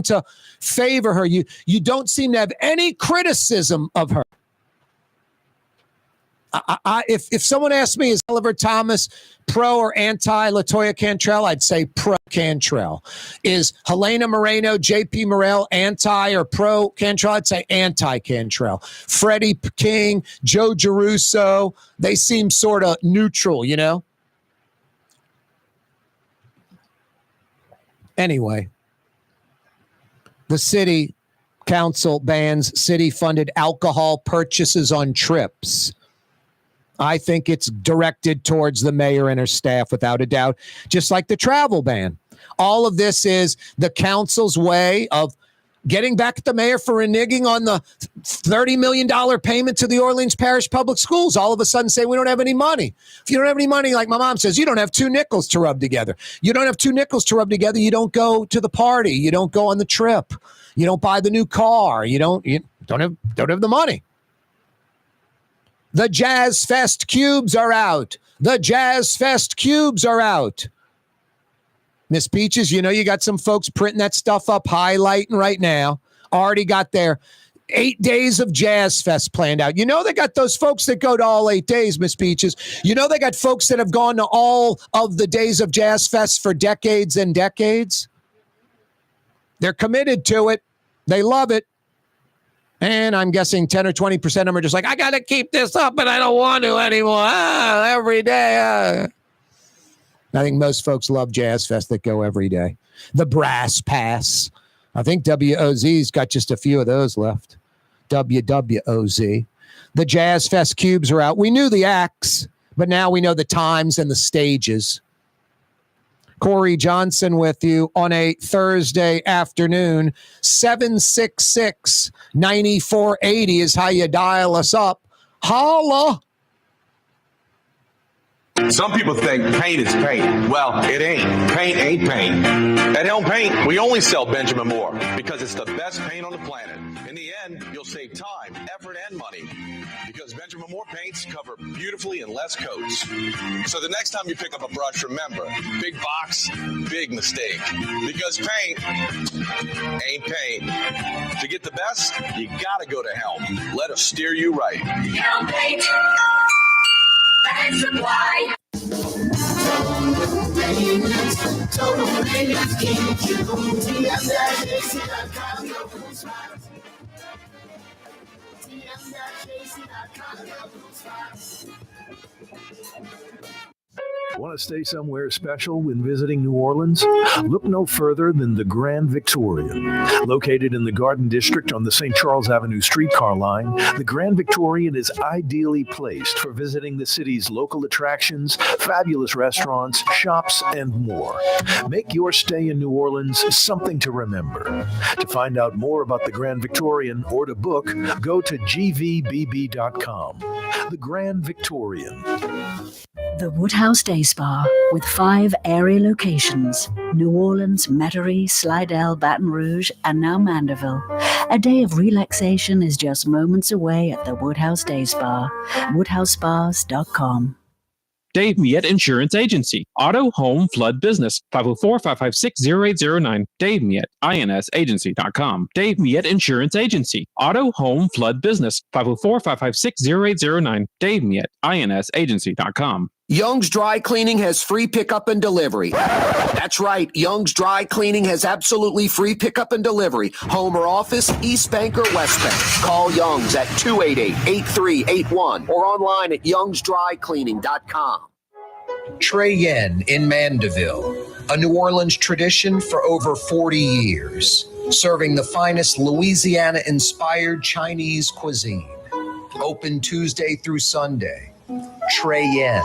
to favor her. You don't seem to have any criticism of her. If someone asked me, is Oliver Thomas pro or anti LaToya Cantrell, I'd say pro Cantrell. Is Helena Moreno, JP Morrell anti or pro Cantrell? I'd say anti Cantrell. Freddie King, Joe Giarrusso, they seem sort of neutral, you know? Anyway, the city council bans city-funded alcohol purchases on trips. I think it's directed towards the mayor and her staff, without a doubt, just like the travel ban. All of this is the council's way of getting back at the mayor for reneging on the $30 million payment to the Orleans Parish Public Schools. All of a sudden say we don't have any money. If you don't have any money, like my mom says, you don't have two nickels to rub together. You don't have two nickels to rub together. You don't go to the party. You don't go on the trip. You don't buy the new car. You don't have the money. The Jazz Fest cubes are out. The Jazz Fest cubes are out. Miss Peaches, you know you got some folks printing that stuff up, highlighting right now. Already got their 8 days of Jazz Fest planned out. You know they got those folks that go to all 8 days, Miss Peaches. You know they got folks that have gone to all of the days of Jazz Fest for decades and decades. They're committed to it. They love it. And I'm guessing 10 or 20% of them are just like, I got to keep this up, but I don't want to anymore. Every day. I think most folks love Jazz Fest that go every day. The Brass Pass. I think WOZ's got just a few of those left. WWOZ. The Jazz Fest cubes are out. We knew the acts, but now we know the times and the stages. Corey Johnson with you on a Thursday afternoon. 766-9480 is how you dial us up. Holla! Some people think paint is paint. Well, it ain't. Paint ain't paint. At Helm Paint, we only sell Benjamin Moore because it's the best paint on the planet. In the end, you'll save time, effort, and money because Benjamin Moore paints cover beautifully in less coats. So the next time you pick up a brush, remember, big box, big mistake. Because paint ain't paint. To get the best, you gotta go to Helm. Let us steer you right. Helm Paint. Paint Supply. Want to stay somewhere special when visiting New Orleans? Look no further than the Grand Victorian. Located in the Garden District on the St. Charles Avenue streetcar line, the Grand Victorian is ideally placed for visiting the city's local attractions, fabulous restaurants, shops, and more. Make your stay in New Orleans something to remember. To find out more about the Grand Victorian or to book, go to gvbb.com. The Grand Victorian. The Woodhouse Day Spa, with 5 area locations: New Orleans, Metairie, Slidell, Baton Rouge, and now Mandeville. A day of relaxation is just moments away at the Woodhouse Day Spa. WoodhouseSpas.com. Dave Miette Insurance Agency. Auto, home, flood, business. 504-556-0809. Dave Miette, INSAgency.com. Dave Miette Insurance Agency. Auto, home, flood, business. 504-556-0809. Dave Miette, INSAgency.com. Young's Dry Cleaning has free pickup and delivery. That's right. Young's Dry Cleaning has absolutely free pickup and delivery. Home or office, East Bank or West Bank. Call Young's at 288-8381 or online at youngsdrycleaning.com. Trey Yen in Mandeville, a New Orleans tradition for over 40 years, serving the finest Louisiana-inspired Chinese cuisine. Open Tuesday through Sunday. Trey Yen.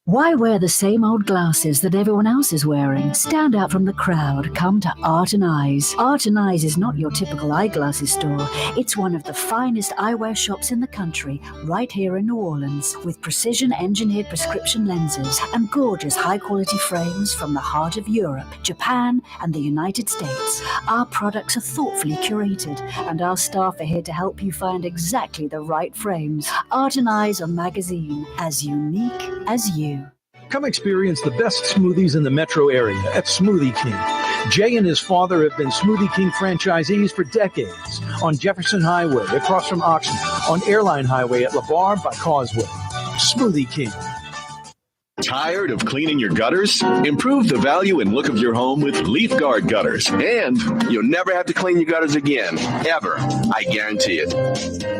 Why wear the same old glasses that everyone else is wearing? Stand out from the crowd. Come to Art and Eyes. Art and Eyes is not your typical eyeglasses store. It's one of the finest eyewear shops in the country, right here in New Orleans, with precision-engineered prescription lenses and gorgeous high-quality frames from the heart of Europe, Japan, and the United States. Our products are thoughtfully curated, and our staff are here to help you find exactly the right frames. Art and Eyes on Magazine, as unique as you. Come experience the best smoothies in the metro area at Smoothie King. Jay and his father have been Smoothie King franchisees for decades on Jefferson Highway across from Oxnard, on Airline Highway at LeBar by Causeway. Smoothie King. Tired of cleaning your gutters? Improve the value and look of your home with Leaf Guard gutters. And you'll never have to clean your gutters again, ever. I guarantee it.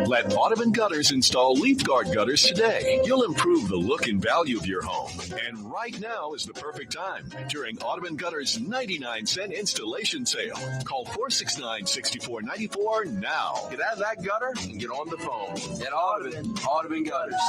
Let Audubon Gutters install Leaf Guard gutters today. You'll improve the look and value of your home. And right now is the perfect time during Audubon Gutters' 99-cent installation sale. Call 469-6494 now. Get out of that gutter and get on the phone. At Audubon Gutters.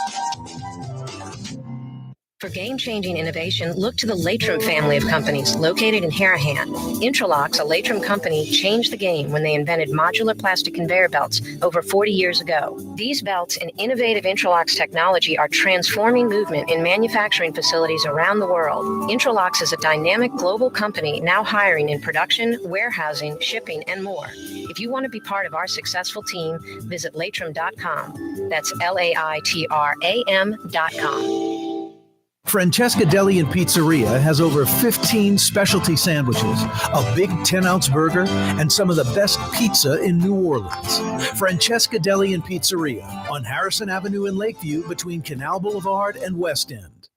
For game-changing innovation, look to the Latrim family of companies located in Harahan. Intralocks, a Latrim company, changed the game when they invented modular plastic conveyor belts over 40 years ago. These belts and innovative Intralocks technology are transforming movement in manufacturing facilities around the world. Intralocks is a dynamic global company now hiring in production, warehousing, shipping, and more. If you want to be part of our successful team, visit Latrim.com. That's LAITRAM.com. Francesca Deli and Pizzeria has over 15 specialty sandwiches, a big 10-ounce burger, and some of the best pizza in New Orleans. Francesca Deli and Pizzeria on Harrison Avenue in Lakeview between Canal Boulevard and West End.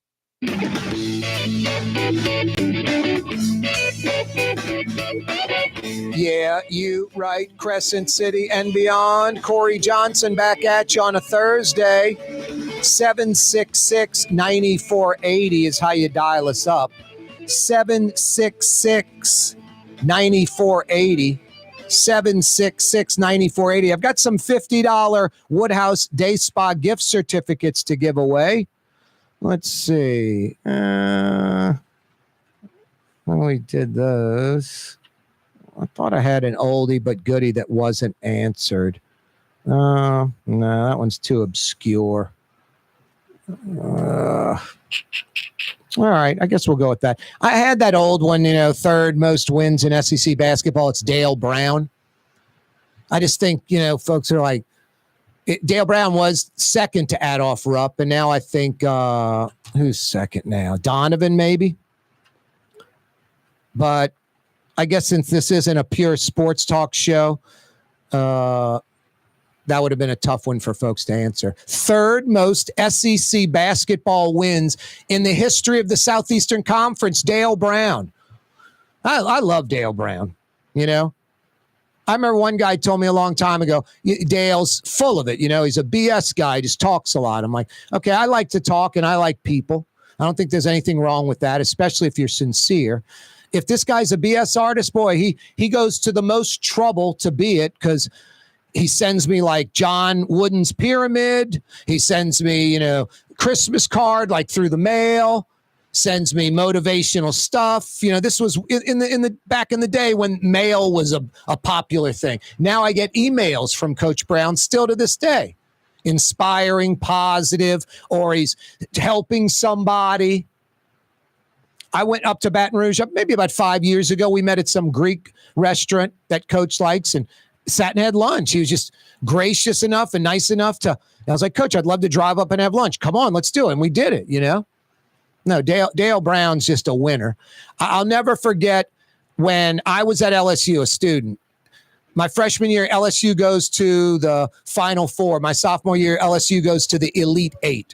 Yeah, you right, Crescent City and beyond. Corey Johnson back at you on a Thursday. 766-9480 is how you dial us up. 766-9480. 766-9480. I've got some $50 Woodhouse Day Spa gift certificates to give away. Let's see. We did those. I thought I had an oldie but goodie that wasn't answered. No, that one's too obscure. All right, I guess we'll go with that. I had that old one, third most wins in SEC basketball. It's Dale Brown. I just think, folks are like, Dale Brown was second to Adolph Rupp, and now I think, who's second now? Donovan, maybe? But I guess since this isn't a pure sports talk show, that would have been a tough one for folks to answer. Third most SEC basketball wins in the history of the Southeastern Conference, Dale Brown. I love Dale Brown, I remember one guy told me a long time ago, Dale's full of it. He's a BS guy, just talks a lot. I'm like, okay, I like to talk and I like people. I don't think there's anything wrong with that, especially if you're sincere. If this guy's a BS artist, boy, he goes to the most trouble to be it because he sends me like John Wooden's pyramid. He sends me, Christmas card like through the mail. Sends me motivational stuff. This was in the back in the day when mail was a popular thing. Now I get emails from Coach Brown still to this day, inspiring, positive, or he's helping somebody. I went up to Baton Rouge maybe about 5 years ago. We met at some Greek restaurant that Coach likes and sat and had lunch. He was just gracious enough and nice enough I was like, Coach, I'd love to drive up and have lunch. Come on, let's do it. And we did it, No, Dale Brown's just a winner. I'll never forget when I was at LSU, a student. My freshman year, LSU goes to the Final Four. My sophomore year, LSU goes to the Elite Eight.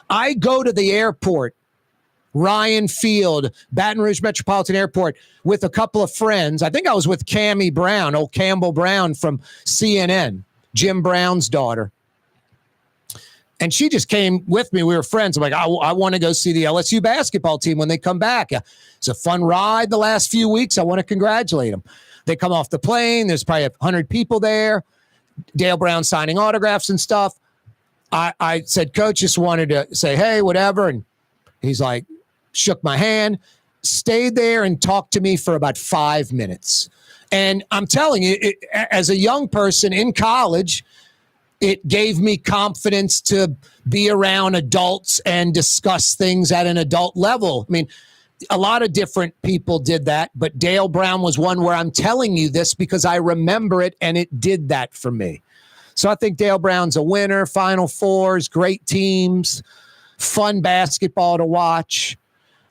I go to the airport, Ryan Field, Baton Rouge Metropolitan Airport, with a couple of friends. I think I was with Cammie Brown, old Campbell Brown from CNN, Jim Brown's daughter. And she just came with me. We were friends. I'm like, I want to go see the LSU basketball team when they come back. It's a fun ride the last few weeks. I want to congratulate them. They come off the plane. There's probably 100 people there. Dale Brown signing autographs and stuff. I said, Coach, just wanted to say, hey, whatever. And he's like, shook my hand, stayed there and talked to me for about 5 minutes. And I'm telling you, as a young person in college, it gave me confidence to be around adults and discuss things at an adult level. I mean, a lot of different people did that, but Dale Brown was one where I'm telling you this because I remember it and it did that for me. So I think Dale Brown's a winner, Final Fours, great teams, fun basketball to watch.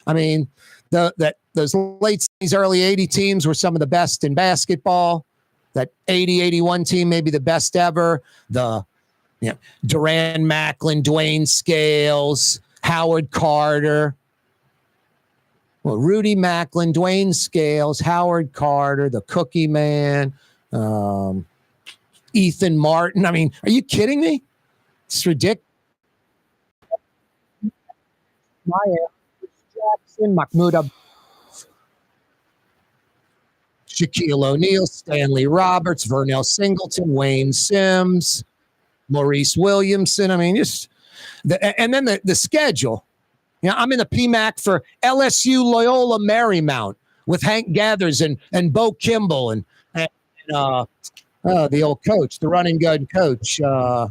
I mean, those late these early 80 teams were some of the best in basketball. That 80-81 team may be the best ever. Duran Macklin, Dwayne Scales, Howard Carter. Well, Rudy Macklin, Dwayne Scales, Howard Carter, the Cookie Man, Ethan Martin. I mean, are you kidding me? It's ridiculous. Jackson, Mahmoud Shaquille O'Neal, Stanley Roberts, Vernell Singleton, Wayne Sims, Maurice Williamson. I mean, and then the schedule. I'm in the PMAC for LSU Loyola Marymount with Hank Gathers and Bo Kimball and the old coach, the running gun coach. Not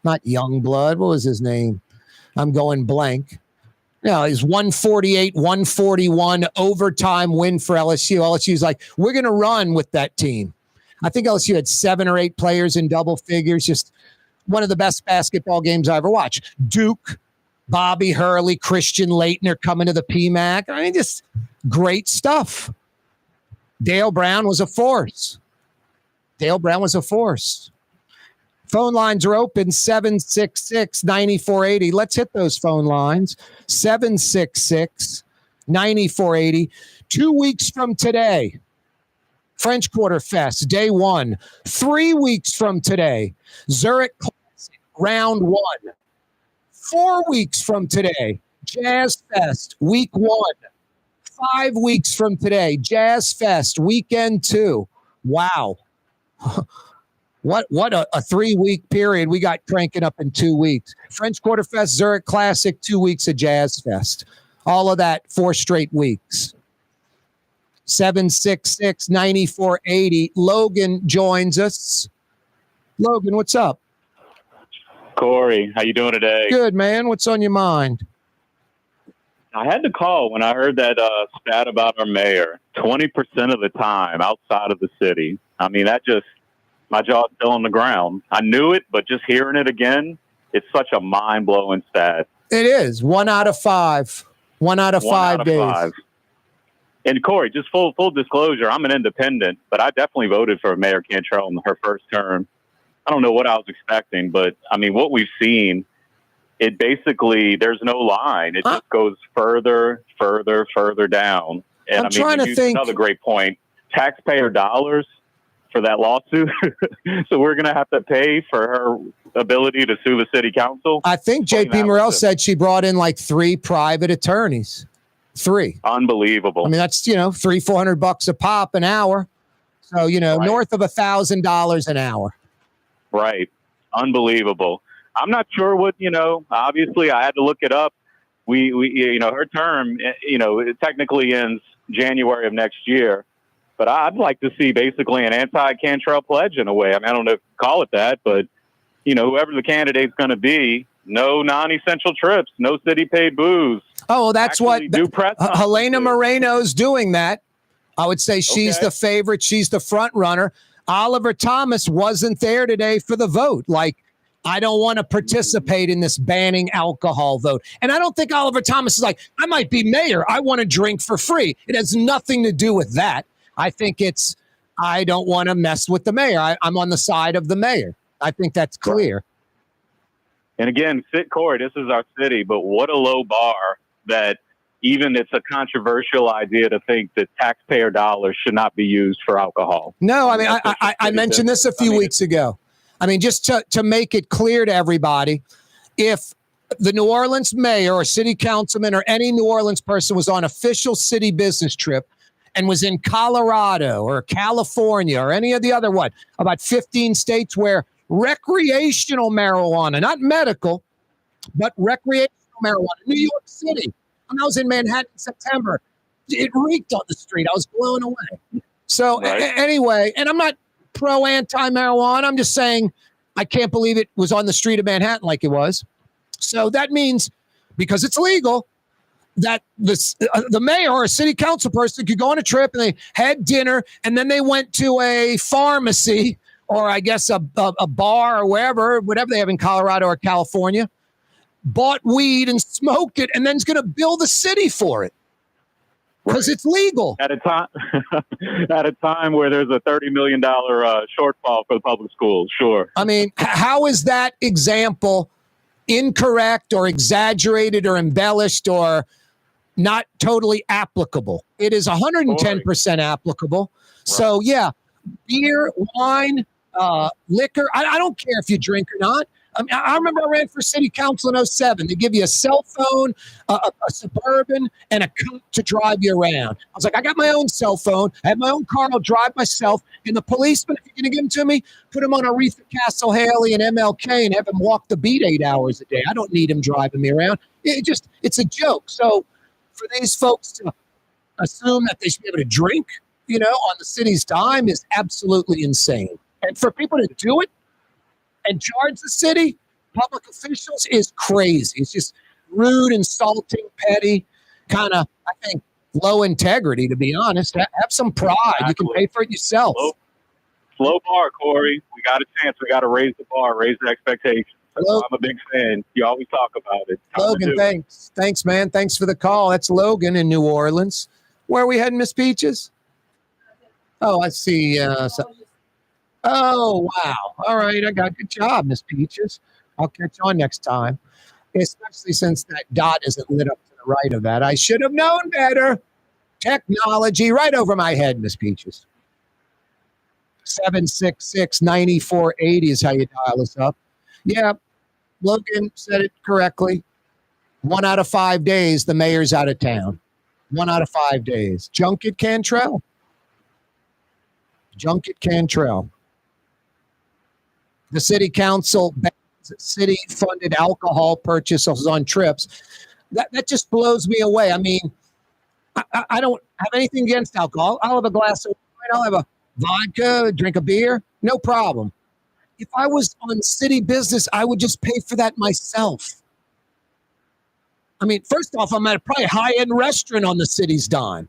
Youngblood. What was his name? I'm going blank. He's 148-141 overtime win for LSU. LSU's like, we're going to run with that team. I think LSU had 7 or 8 players in double figures. Just one of the best basketball games I ever watched. Duke, Bobby Hurley, Christian Laettner coming to the PMAC. I mean, just great stuff. Dale Brown was a force. Phone lines are open, 766-9480. Let's hit those phone lines, 766-9480. 2 weeks from today, French Quarter Fest, day 1. 3 weeks from today, Zurich Classic, round 1. 4 weeks from today, Jazz Fest, week 1. 5 weeks from today, Jazz Fest, weekend 2. Wow. What a 3-week period we got cranking up in 2 weeks. French Quarter Fest, Zurich Classic, 2 weeks of Jazz Fest. All of that 4 straight weeks. 766-9480. Logan joins us. Logan, what's up? Corey, how you doing today? Good, man. What's on your mind? I had to call when I heard that stat about our mayor. 20% of the time outside of the city. I mean, my jaw's still on the ground. I knew it, but just hearing it again, it's such a mind-blowing stat. It is. 1 out of 5. 1 out of 5 days. And Corey, just full disclosure, I'm an independent, but I definitely voted for Mayor Cantrell in her first term. I don't know what I was expecting, but I mean, what we've seen, it basically, there's no line. It just goes further down. And I'm trying to think. Another great point. Taxpayer dollars for that lawsuit. So we're going to have to pay for her ability to sue the city council. I think JP Morrell said she brought in like 3 private attorneys. 3. Unbelievable. I mean, that's, $300-400 a pop an hour. So, right. North of $1,000 an hour. Right. Unbelievable. I'm not sure what, obviously I had to look it up. We her term, it technically ends January of next year. But I'd like to see basically an anti-Cantrell pledge in a way. I mean, I don't know if you call it that, but, whoever the candidate's going to be, no non-essential trips, no city-paid booze. Oh, well, that's what Helena Moreno's doing that. I would say she's the favorite. She's the front runner. Oliver Thomas wasn't there today for the vote. Like, I don't want to participate in this banning alcohol vote. And I don't think Oliver Thomas is like, I might be mayor. I want to drink for free. It has nothing to do with that. I think I don't want to mess with the mayor. I'm on the side of the mayor. I think that's clear. And again, Corey, this is our city, but what a low bar that even it's a controversial idea to think that taxpayer dollars should not be used for alcohol. No, I mean, I mentioned this a few weeks ago. I mean, just to make it clear to everybody, if the New Orleans mayor or city councilman or any New Orleans person was on official city business trip and was in Colorado or California or any of the other, about 15 states where recreational marijuana, not medical, but recreational marijuana, New York City. When I was in Manhattan in September, it reeked on the street. I was blown away. So anyway, and I'm not pro-anti-marijuana. I'm just saying I can't believe it was on the street of Manhattan like it was. So that means because it's legal, that the mayor or a city council person could go on a trip and they had dinner and then they went to a pharmacy or I guess a bar or whatever they have in Colorado or California, bought weed and smoked it, and then is going to bill the city for it. because it's legal. At a time, at a time where there's a $30 million shortfall for the public schools. Sure. I mean, how is that example incorrect or exaggerated or embellished or not totally applicable? It is 110% applicable. So, yeah, beer, wine, liquor. I don't care if you drink or not. I mean, I remember I ran for city council in 2007. They give you a cell phone, a Suburban, and a coat to drive you around. I was like, I got my own cell phone. I have my own car. I'll drive myself. And the policeman, if you're going to give them to me, put him on Aretha Castle Haley and MLK and have him walk the beat 8 hours a day. I don't need him driving me around. It's a joke. So for these folks to assume that they should be able to drink, on the city's dime is absolutely insane. And for people to do it and charge the city, public officials, is crazy. It's just rude, insulting, petty, kind of, I think, low integrity, to be honest. Have some pride. Exactly. You can pay for it yourself. Slow bar, Corey. We got a chance. We got to raise the bar, raise the expectations. I'm a big fan. You always talk about it. Logan, thanks. Thanks, man. Thanks for the call. That's Logan in New Orleans. Where are we heading, Miss Peaches? Oh, I see. Oh, wow. All right. I got good job, Miss Peaches. I'll catch on next time, especially since that dot isn't lit up to the right of that. I should have known better. Technology right over my head, Miss Peaches. 766-9480 is how you dial us up. Yeah, Logan said it correctly. 1 out of 5 days, the mayor's out of town. 1 out of 5 days. Junket Cantrell. The city council bans city-funded alcohol purchases on trips. That just blows me away. I mean, I don't have anything against alcohol. I'll have a glass of wine. I'll have a vodka, drink a beer. No problem. If I was on city business, I would just pay for that myself. I mean, first off, I'm at a probably high-end restaurant on the city's dime.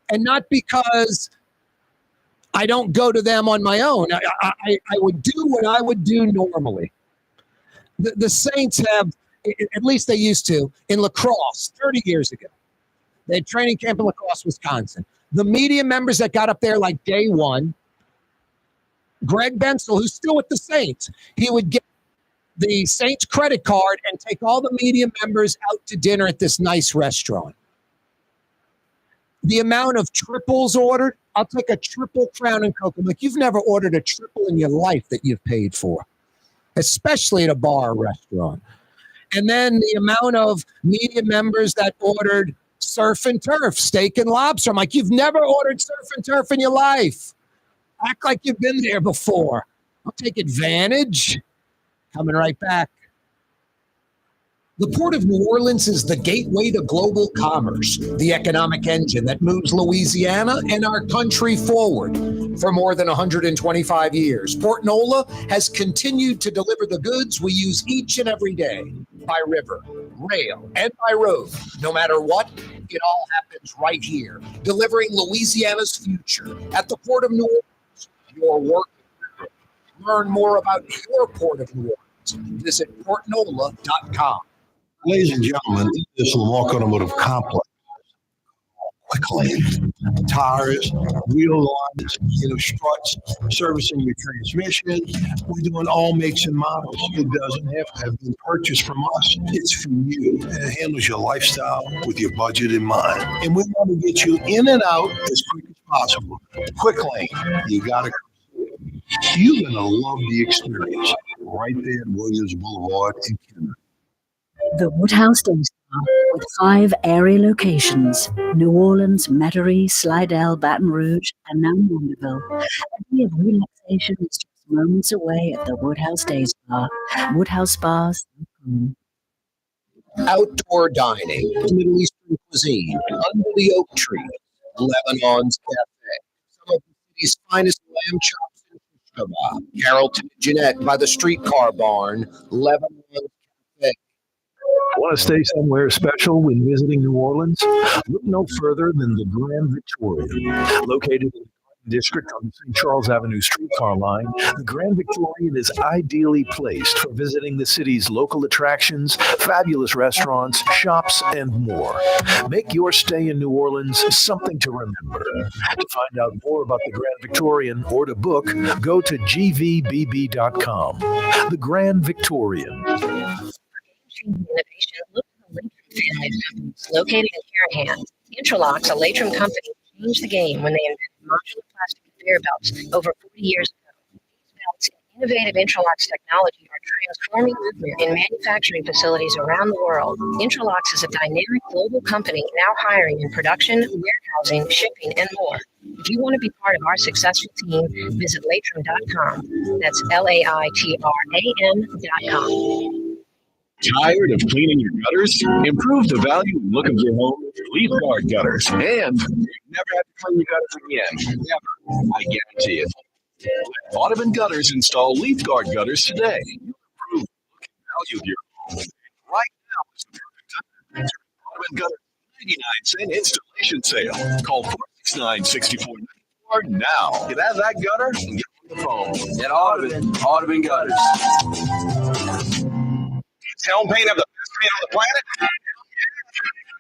And not because I don't go to them on my own. I would do what I would do normally. The Saints have, at least they used to, in lacrosse 30 years ago. They had training camp in La Crosse, Wisconsin. The media members that got up there like day one, Greg Bensel, who's still with the Saints, he would get the Saints credit card and take all the media members out to dinner at this nice restaurant. The amount of triples ordered, I'll take a triple Crown and Coke. I'm like, you've never ordered a triple in your life that you've paid for, especially at a bar or restaurant. And then the amount of media members that ordered surf and turf, steak and lobster. I'm like, you've never ordered surf and turf in your life. Act like you've been there before. I'll take advantage. Coming right back. The Port of New Orleans is the gateway to global commerce, the economic engine that moves Louisiana and our country forward. For more than 125 years, Port Nola has continued to deliver the goods we use each and every day by river, rail, and by road. No matter what, it all happens right here, delivering Louisiana's future at the Port of New Orleans. Your work. Learn more about your Port of New Orleans. Visit portnola.com. Ladies and gentlemen, this Lamar Automotive Complex, Quick Lane, tires, wheel lines, struts, servicing your transmission. We're doing all makes and models. It doesn't have to have been purchased from us. It's for you. And it handles your lifestyle with your budget in mind. And we want to get you in and out as quick as possible. Quick Lane, you got to. You're going to love the experience right there at Williams Boulevard in Kenner. The Woodhouse Day Spa, with 5 area locations: New Orleans, Metairie, Slidell, Baton Rouge, and now Mandeville. A day of relaxation is just moments away at the Woodhouse Day Spa. WoodhouseSpas.com. Outdoor dining, Middle Eastern cuisine, under the oak tree, Lebanon's Cafe. Some of the city's finest lamb chops in Shabbat. Carrollton and Jeanette by the streetcar barn, Lebanon's Cafe. Want to stay somewhere special when visiting New Orleans? Look no further than the Grand Victoria, located in the District on the St. Charles Avenue streetcar line, the Grand Victorian is ideally placed for visiting the city's local attractions, fabulous restaurants, shops, and more. Make your stay in New Orleans something to remember. To find out more about the Grand Victorian or to book, go to gvbb.com. The Grand Victorian. Innovation, look to the Latrim family of companies located in Harahan. Interlocks, a Latrim company, changed the game when they invented modular plastic conveyor belts over 40 years ago. These belts and innovative Interlocks technology are transforming movement in manufacturing facilities around the world. Interlocks is a dynamic global company now hiring in production, warehousing, shipping, and more. If you want to be part of our successful team, visit latrim.com. That's LAITRAM.com. Tired of cleaning your gutters? Improve the value and look of your home with Leaf Guard gutters. And you never have to clean your gutters again. Never. I guarantee it. Let Audubon Gutters install Leaf Guard gutters today. You'll improve the look and value of your home. Right now is the perfect time. Audubon Gutters 99-cent installation sale. Call 469-6494 now. Get out of that gutter and get on the phone. At Audubon Gutters. Does Helm Paint have the best paint on the planet?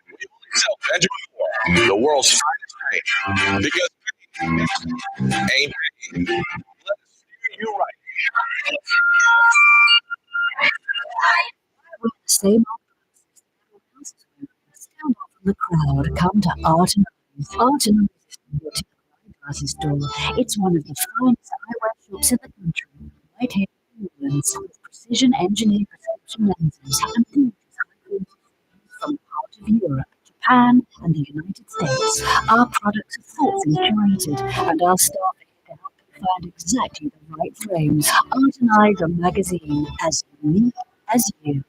We only sell Benjamin Moore, the world's finest paint. Because paint ain't paint. Let us steer you right. With the same old glasses that everyone else is wearing, stand off from the crowd, come to Art and Eyes. Art and Eyes is your typical eyeglasses store. It's one of the finest eyewear shops in the country, right here in New Orleans, with precision engineered prescription lenses and gorgeous high-quality frames from part of Europe, Japan, and the United States. Our products are thoughtfully curated, and our staff are here to help you find exactly the right frames. Art and Eyes, a magazine as unique as you.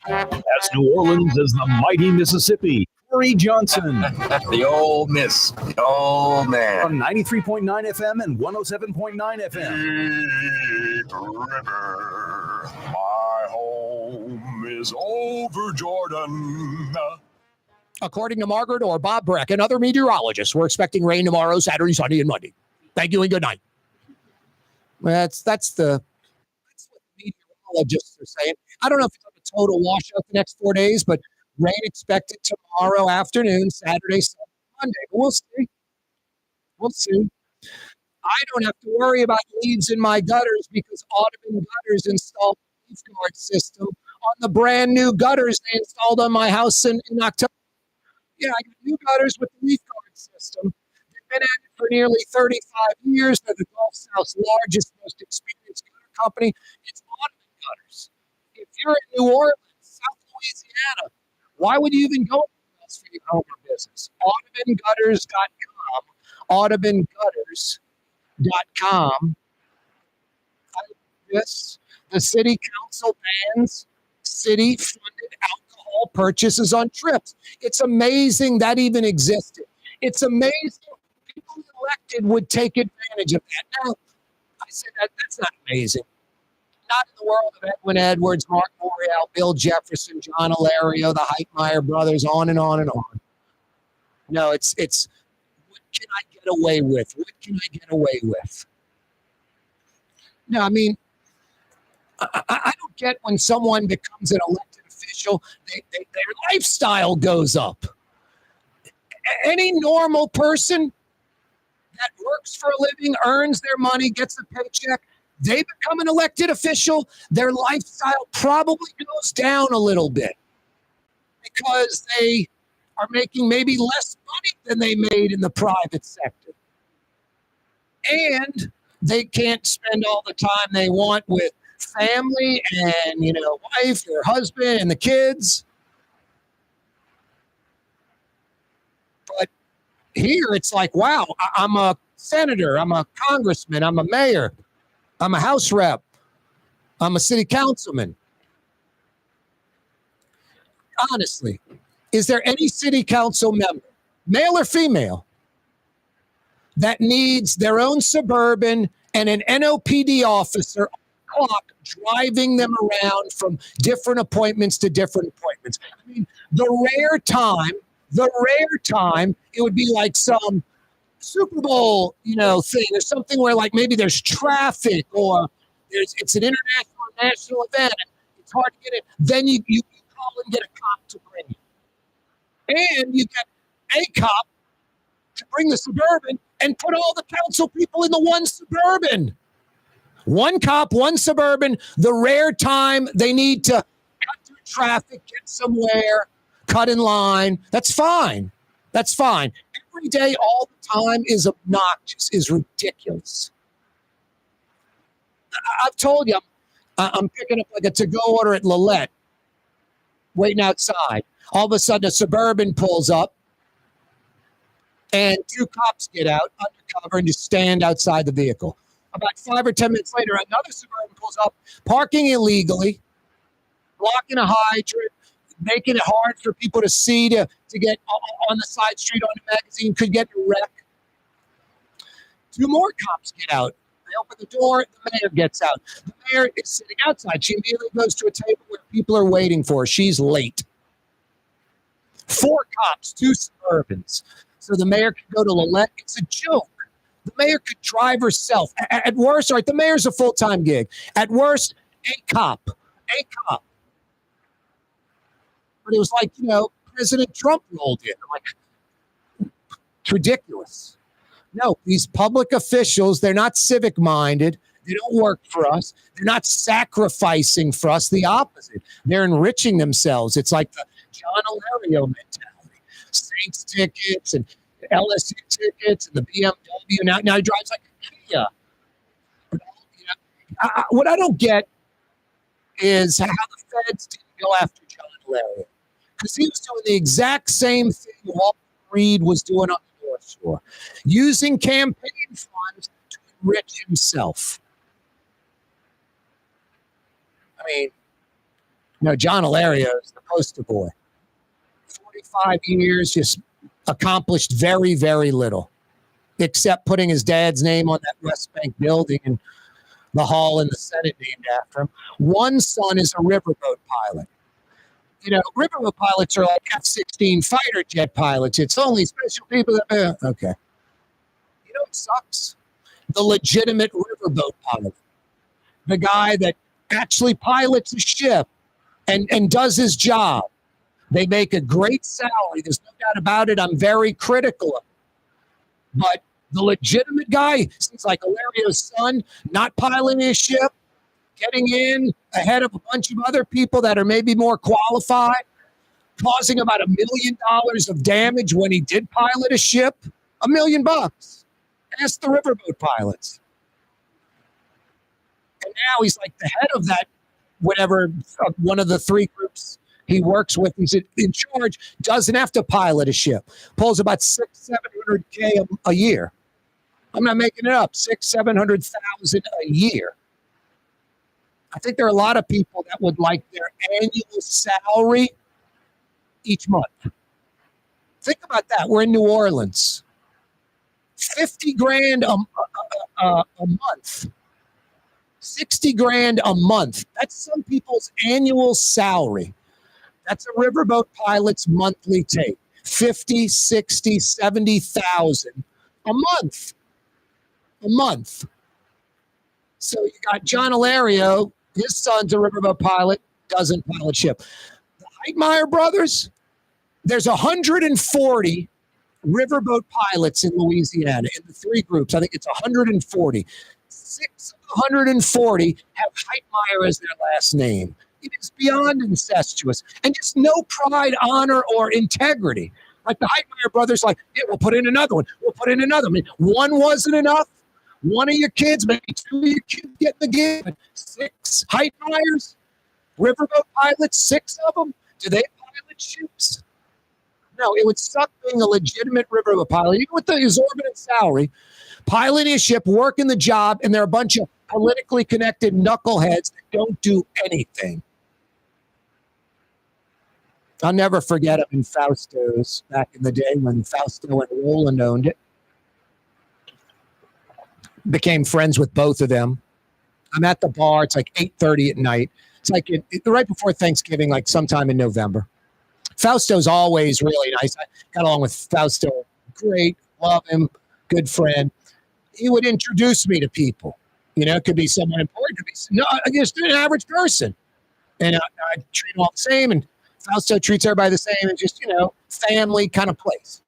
As New Orleans as the mighty Mississippi, Corey Johnson. The old miss. The old man. On 93.9 FM and 107.9 FM. River, my home is over Jordan. According to Margaret or Bob Breck and other meteorologists, we're expecting rain tomorrow, Saturday, Sunday, and Monday. Thank you and good night. That's what meteorologists are saying. I don't know if it's a total washout the next 4 days, but rain expected tomorrow afternoon, Saturday, Sunday, Monday. But we'll see. We'll see. I don't have to worry about leaves in my gutters because Audubon Gutters installed a leaf guard system on the brand new gutters they installed on my house in October. Yeah, I got new gutters with the leaf guard system. They've been at it for nearly 35 years. They're the Gulf South's largest, most experienced gutter company. It's Audubon Gutters. If you're in New Orleans, South Louisiana, why would you even go anywhere else for your home or business? AudubonGutters.com. AudubonGutters.com. This, the city council bans city-funded alcohol purchases on trips. It's amazing that even existed. It's amazing people elected would take advantage of that. Now, I said that's not amazing. Not in the world of Edwin Edwards, Mark Morial, Bill Jefferson, John Alario, the Heitmeyer brothers, on and on and on. No, it's what can I get away with? What can I get away with? No, I mean, I don't get when someone becomes an elected official, their lifestyle goes up. Any normal person that works for a living, earns their money, gets a paycheck, they become an elected official, their lifestyle probably goes down a little bit because they are making maybe less money than they made in the private sector. And they can't spend all the time they want with family and, wife, their husband, and the kids. But Here, it's like, wow, I'm a senator, I'm a congressman, I'm a mayor, I'm a house rep, I'm a city councilman. Honestly, is there any city council member, male or female, that needs their own Suburban and an NOPD officer on the clock driving them around from different appointments to different appointments? I mean, the rare time it would be like some Super Bowl, thing or something where like maybe there's traffic or it's an international or national event and it's hard to get it. Then you call and get a cop to bring you. And you get a cop to bring the Suburban and put all the council people in the one Suburban. One cop, one Suburban, the rare time they need to cut through traffic, get somewhere, cut in line. That's fine. That's fine. Every day, all the time is obnoxious, is ridiculous. I've told you, I'm picking up like a to-go order at Lillette, waiting outside. All of a sudden, a Suburban pulls up, and 2 cops get out undercover and just stand outside the vehicle. About 5 or 10 minutes later, another Suburban pulls up, parking illegally, blocking a hydrant, making it hard for people to see to get on the side street on the magazine, could get in a wreck. 2 more cops get out. They open the door, the mayor gets out. The mayor is sitting outside. She immediately goes to a table where people are waiting for her. She's late. 4 cops, 2 Suburbans. So the mayor can go to Lillette. It's a joke. The mayor could drive herself. At worst, all right, the mayor's a full-time gig. At worst, a cop. But it was like, President Trump rolled in. I'm like, it's ridiculous. No, these public officials, they're not civic-minded. They don't work for us. They're not sacrificing for us. The opposite. They're enriching themselves. It's like the John Alario mentality. Saints tickets and LSU tickets and the BMW. Now he drives like a Kia. What I don't get is how the feds didn't go after John Alario. Because he was doing the exact same thing Walter Reed was doing on the North Shore, using campaign funds to enrich himself. I mean, John Alario is the poster boy. 45 years, just accomplished very, very little, except putting his dad's name on that West Bank building and the hall in the Senate named after him. One son is a riverboat pilot. Riverboat pilots are like F-16 fighter jet pilots. It's only special people that, okay. What sucks? The legitimate riverboat pilot. The guy that actually pilots a ship and does his job. They make a great salary. There's no doubt about it. I'm very critical of it. But the legitimate guy, seems like Alario's son, not piloting his ship, getting in ahead of a bunch of other people that are maybe more qualified, causing about $1 million of damage when he did pilot a ship. $1 million. Ask the riverboat pilots. And now he's like the head of that, whatever, one of the 3 groups he works with. He's in charge, doesn't have to pilot a ship. Pulls about $600,000-700K a year. I'm not making it up. $600,000-700,000 a year. I think there are a lot of people that would like their annual salary each month. Think about that. We're in New Orleans. $50,000 a month. $60,000 a month. That's some people's annual salary. That's a riverboat pilot's monthly take. 50, 60, 70,000 a month. A month. So you got John Alario, his son's a riverboat pilot, doesn't pilot ship. The Heitmeyer brothers, there's 140 riverboat pilots in Louisiana in the 3 groups. I think it's 140. 6 of the 140 have Heitmeyer as their last name. It is beyond incestuous and just no pride, honor, or integrity. Like the Heitmeyer brothers, like, yeah, we'll put in another one. We'll put in another one. I mean, one wasn't enough. One of your kids, maybe 2 of your kids get the gig. But 6 Heitmeyers, riverboat pilots, 6 of them. Do they pilot ships? No, it would suck being a legitimate riverboat pilot, even with the exorbitant salary, piloting a ship, working the job, and they're a bunch of politically connected knuckleheads that don't do anything. I'll never forget it in Fausto's back in the day when Fausto and Roland owned it. Became friends with both of them. I'm at the bar. It's like 8:30 at night. It's like right before Thanksgiving, like sometime in November. Fausto's always really nice. I got along with Fausto. Great. Love him. Good friend. He would introduce me to people. You know, it could be someone important. It could be just an average person. And I treat them all the same. And Fausto treats everybody the same. And just, family kind of place.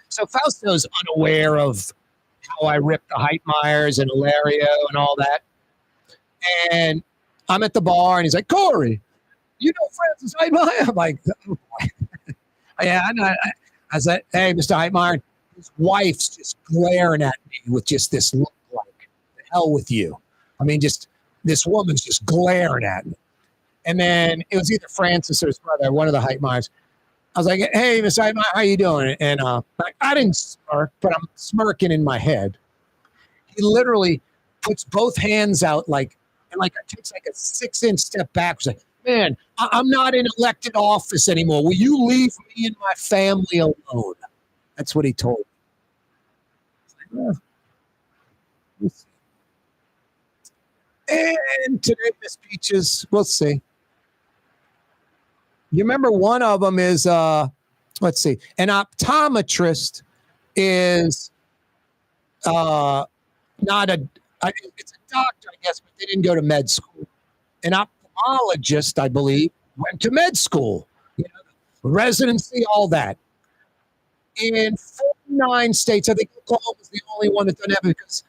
So Fausto's unaware of how I ripped the Heitmeyers and Hilario and all that. And I'm at the bar, and he's like, Corey, you know Francis Heitmeyer? I'm like, oh boy. Yeah, I know. I said, hey, Mr. Heitmeyer. His wife's just glaring at me with just this look like, the hell with you. I mean, just this woman's just glaring at me. And then it was either Francis or his brother, one of the Heitmeyers. I was like, hey, Mr. Heitmeyer, how you doing? And I didn't smirk, but I'm smirking in my head. He literally puts both hands out takes like a 6-inch step back. He's like, man, I'm not in elected office anymore. Will you leave me and my family alone? That's what he told me. We'll see. And today, Miss Peaches, we'll see. You remember one of them is, let's see, an optometrist is not it's a doctor, I guess, but they didn't go to med school. An ophthalmologist, I believe, went to med school, residency, all that. In 49 states, I think Oklahoma is the only one that doesn't have it because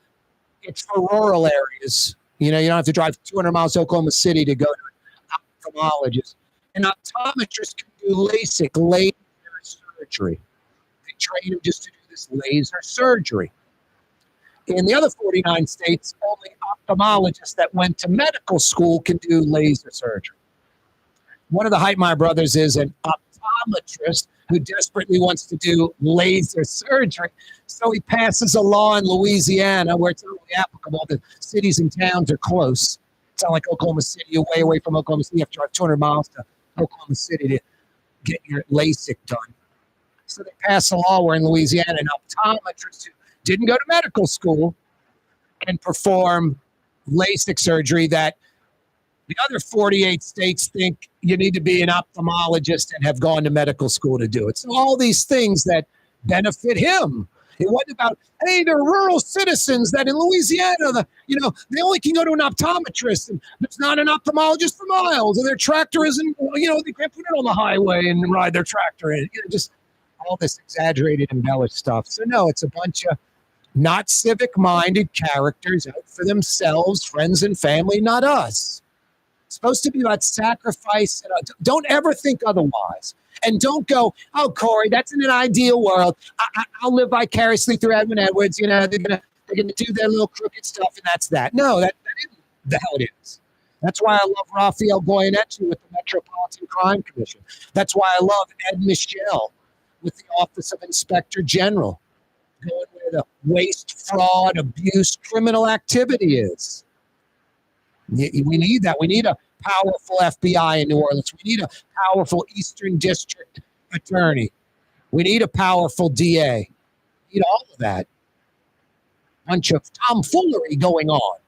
it's for rural areas. You don't have to drive 200 miles to Oklahoma City to go to an ophthalmologist. An optometrist can do LASIK, laser surgery. They train him just to do this laser surgery. In the other 49 states, only ophthalmologists that went to medical school can do laser surgery. One of the Heitmeyer brothers is an optometrist who desperately wants to do laser surgery. So he passes a law in Louisiana where it's only applicable. The cities and towns are close. It's not like Oklahoma City. You're way away from Oklahoma City. You have to drive 200 miles to Oklahoma City to get your LASIK done. So they pass a law where in Louisiana, an optometrist who didn't go to medical school can perform LASIK surgery that the other 48 states think you need to be an ophthalmologist and have gone to medical school to do it. So all these things that benefit him. It wasn't about, hey, they're rural citizens that in Louisiana, they only can go to an optometrist and there's not an ophthalmologist for miles and their tractor isn't, they can't put it on the highway and ride their tractor in. Just all this exaggerated, embellished stuff. So no, it's a bunch of not civic-minded characters out for themselves, friends and family, not us. It's supposed to be about sacrifice. Don't ever think otherwise. And don't go, oh, Corey, that's in an ideal world. I'll live vicariously through Edwin Edwards. They're gonna do their little crooked stuff, and that's that. No, that isn't how it is. That's why I love Raphael Goyeneche with the Metropolitan Crime Commission. That's why I love Ed Michel with the Office of Inspector General, going where the waste, fraud, abuse, criminal activity is. We need that. We need a powerful FBI in New Orleans. We need a powerful Eastern District attorney. We need a powerful DA. We need all of that. Bunch of tomfoolery going on.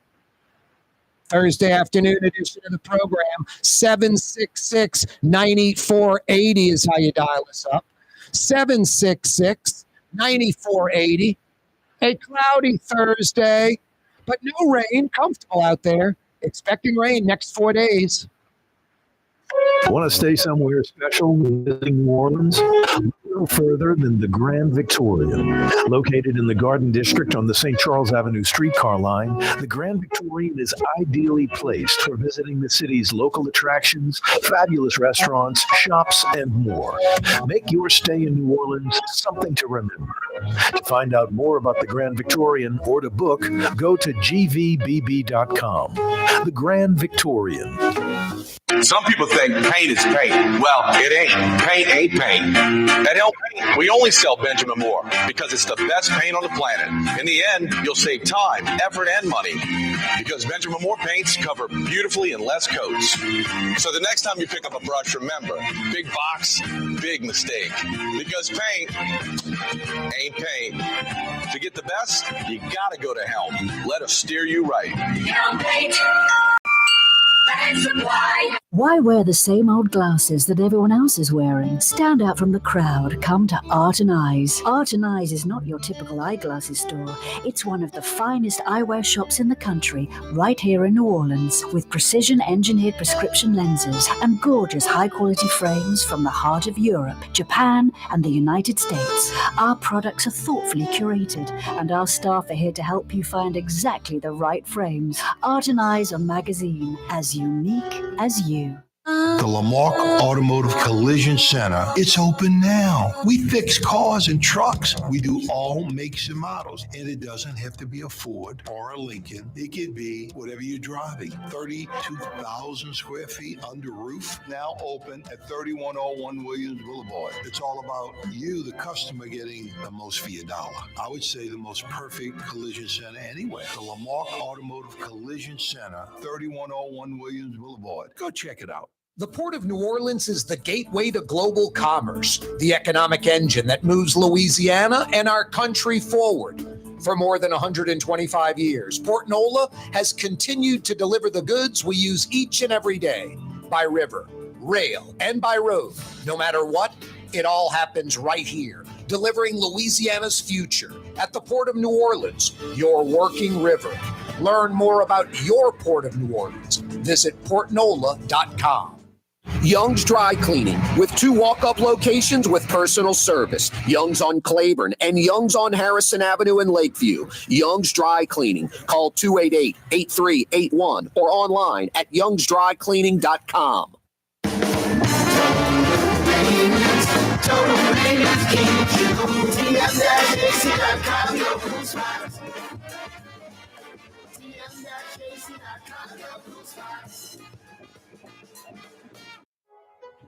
Thursday afternoon edition of the program, 766-9480 is how you dial us up. 766-9480. A cloudy Thursday, but no rain, comfortable out there. Expecting rain next 4 days. Want to stay somewhere special when visiting New Orleans? No further than the Grand Victorian. Located in the Garden District on the St. Charles Avenue streetcar line, the Grand Victorian is ideally placed for visiting the city's local attractions, fabulous restaurants, shops, and more. Make your stay in New Orleans something to remember. To find out more about the Grand Victorian or to book, go to gvbb.com. The Grand Victorian. Some people think paint is paint. Well, it ain't. Paint ain't paint. At Help Paint, we only sell Benjamin Moore because it's the best paint on the planet. In the end, you'll save time, effort, and money because Benjamin Moore paints cover beautifully in less coats. So the next time you pick up a brush, remember, big box, big mistake. Because paint ain't paint. To get the best, you gotta go to Helm. Let us steer you right. Helm Paint. Why wear the same old glasses that everyone else is wearing? Stand out from the crowd. Come to Art and Eyes. Art and Eyes is not your typical eyeglasses store. It's one of the finest eyewear shops in the country, right here in New Orleans, with precision-engineered prescription lenses and gorgeous high-quality frames from the heart of Europe, Japan, and the United States. Our products are thoughtfully curated, and our staff are here to help you find exactly the right frames. Art and Eyes, a magazine as unique as you. The Lamarck Automotive Collision Center, it's open now. We fix cars and trucks. We do all makes and models. And it doesn't have to be a Ford or a Lincoln. It could be whatever you're driving. 32,000 square feet under roof, now open at 3101 Williams Boulevard. It's all about you, the customer, getting the most for your dollar. I would say the most perfect collision center anywhere. The Lamarck Automotive Collision Center, 3101 Williams Boulevard. Go check it out. The Port of New Orleans is the gateway to global commerce, the economic engine that moves Louisiana and our country forward. For more than 125 years, Port Nola has continued to deliver the goods we use each and every day by river, rail, and by road. No matter what, it all happens right here, delivering Louisiana's future at the Port of New Orleans, your working river. Learn more about your Port of New Orleans. Visit portnola.com. Young's Dry Cleaning, with 2 walk-up locations with personal service. Young's on Claiborne and Young's on Harrison Avenue in Lakeview. Young's Dry Cleaning. Call 288-8381 or online at youngsdrycleaning.com.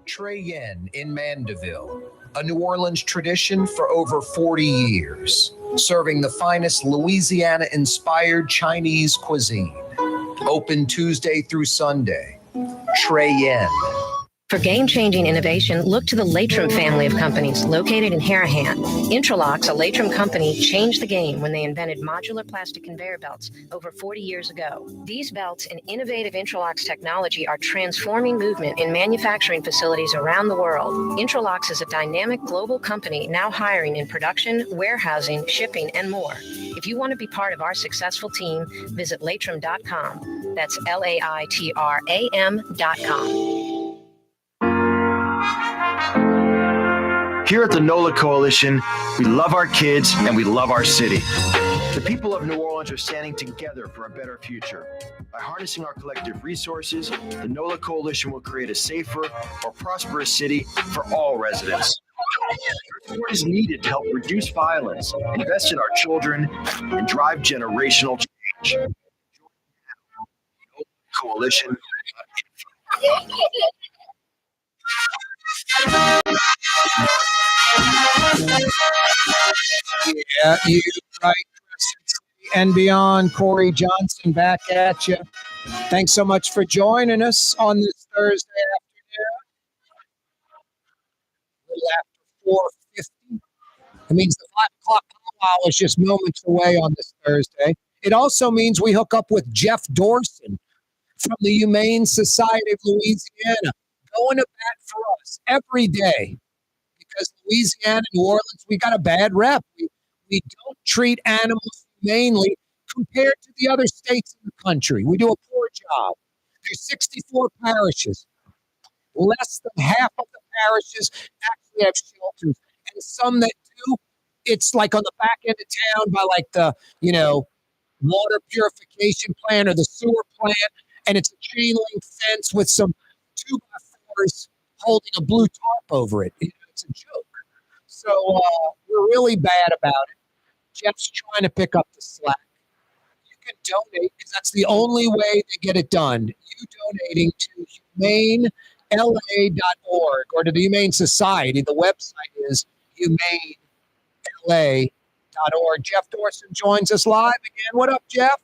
Trey Yen in Mandeville, a New Orleans tradition for over 40 years, serving the finest Louisiana-inspired Chinese cuisine. Open Tuesday through Sunday. Trey Yen. For game-changing innovation, look to the Latrim family of companies located in Harahan. Intralocks, a Latrim company, changed the game when they invented modular plastic conveyor belts over 40 years ago. These belts and innovative Intralocks technology are transforming movement in manufacturing facilities around the world. Intralocks is a dynamic global company now hiring in production, warehousing, shipping, and more. If you want to be part of our successful team, visit Latrim.com. That's LAITRAM.com. Here at the NOLA Coalition, we love our kids and we love our city. The people of New Orleans are standing together for a better future. By harnessing our collective resources, the NOLA Coalition will create a safer, more prosperous city for all residents. Support is needed to help reduce violence, invest in our children, and drive generational change. Coalition. Yeah, you right. And beyond, Corey Johnson back at you. Thanks so much for joining us on this Thursday afternoon. A little after 4:50. It means the 5 o'clock hour is just moments away on this Thursday. It also means we hook up with Jeff Dorson from the Humane Society of Louisiana, going to bat for us every day. Because Louisiana, New Orleans, we got a bad rep. We don't treat animals humanely compared to the other states in the country. We do a poor job. There's 64 parishes. Less than half of the parishes actually have shelters. And some that do, it's like on the back end of town by like the, water purification plant or the sewer plant. And it's a chain link fence with some 2x4s holding a blue tarp over it. It's a joke. So we're really bad about it. Jeff's trying to pick up the slack. You can donate because that's the only way to get it done. You donating to humanela.org or to the Humane Society. The website is humanela.org. Jeff Dorson joins us live again. What up, Jeff?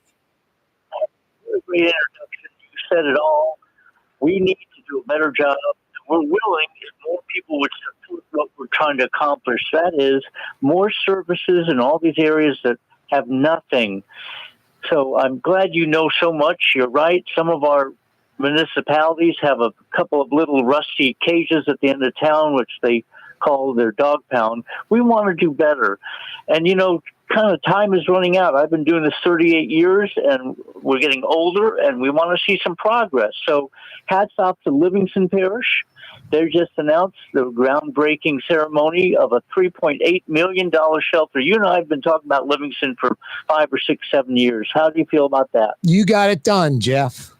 Great introduction. You said it all. We need to do a better job. We're willing if more people would support what we're trying to accomplish. That is more services in all these areas that have nothing. So I'm glad you know so much. You're right. Some of our municipalities have a couple of little rusty cages at the end of town, which they call their dog pound. We want to do better. And, kind of time is running out. I've been doing this 38 years, and we're getting older, and we want to see some progress. So hats off to Livingston Parish. They just announced the groundbreaking ceremony of a $3.8 million shelter. You and I have been talking about Livingston for 5 or 6, 7 years. How do you feel about that? You got it done, Jeff.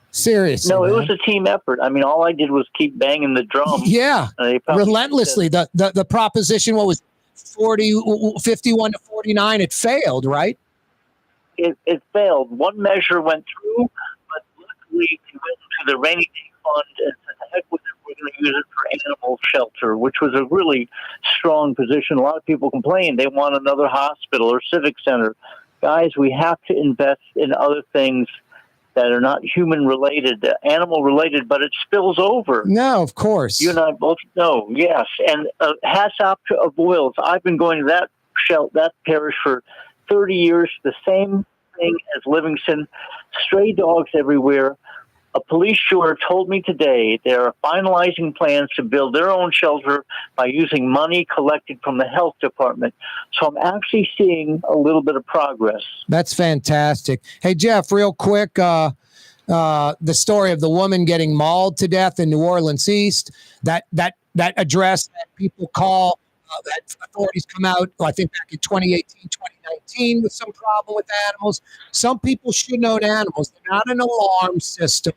Seriously. No, man. it was a team effort. I mean, all I did was keep banging the drum. Yeah, relentlessly. The proposition, what was 51 to 49, it failed, right? It failed. One measure went through, but luckily we went to the rainy day fund and said, heck with it, we're going to use it for animal shelter, which was a really strong position. A lot of people complain they want another hospital or civic center. Guys, we have to invest in other things that are not human related, animal related, but it spills over. No, of course. You and I both know, yes. And hats off to Avoyles. I've been going to that parish for 30 years, the same thing as Livingston. Stray dogs everywhere. A police shooter told me today they are finalizing plans to build their own shelter by using money collected from the health department. So I'm actually seeing a little bit of progress. That's fantastic. Hey, Jeff, real quick, the story of the woman getting mauled to death in New Orleans East, that address that people call, that authorities come out, I think back in 2018, 2019 with some problem with animals. Some people should own animals. They're not an alarm system.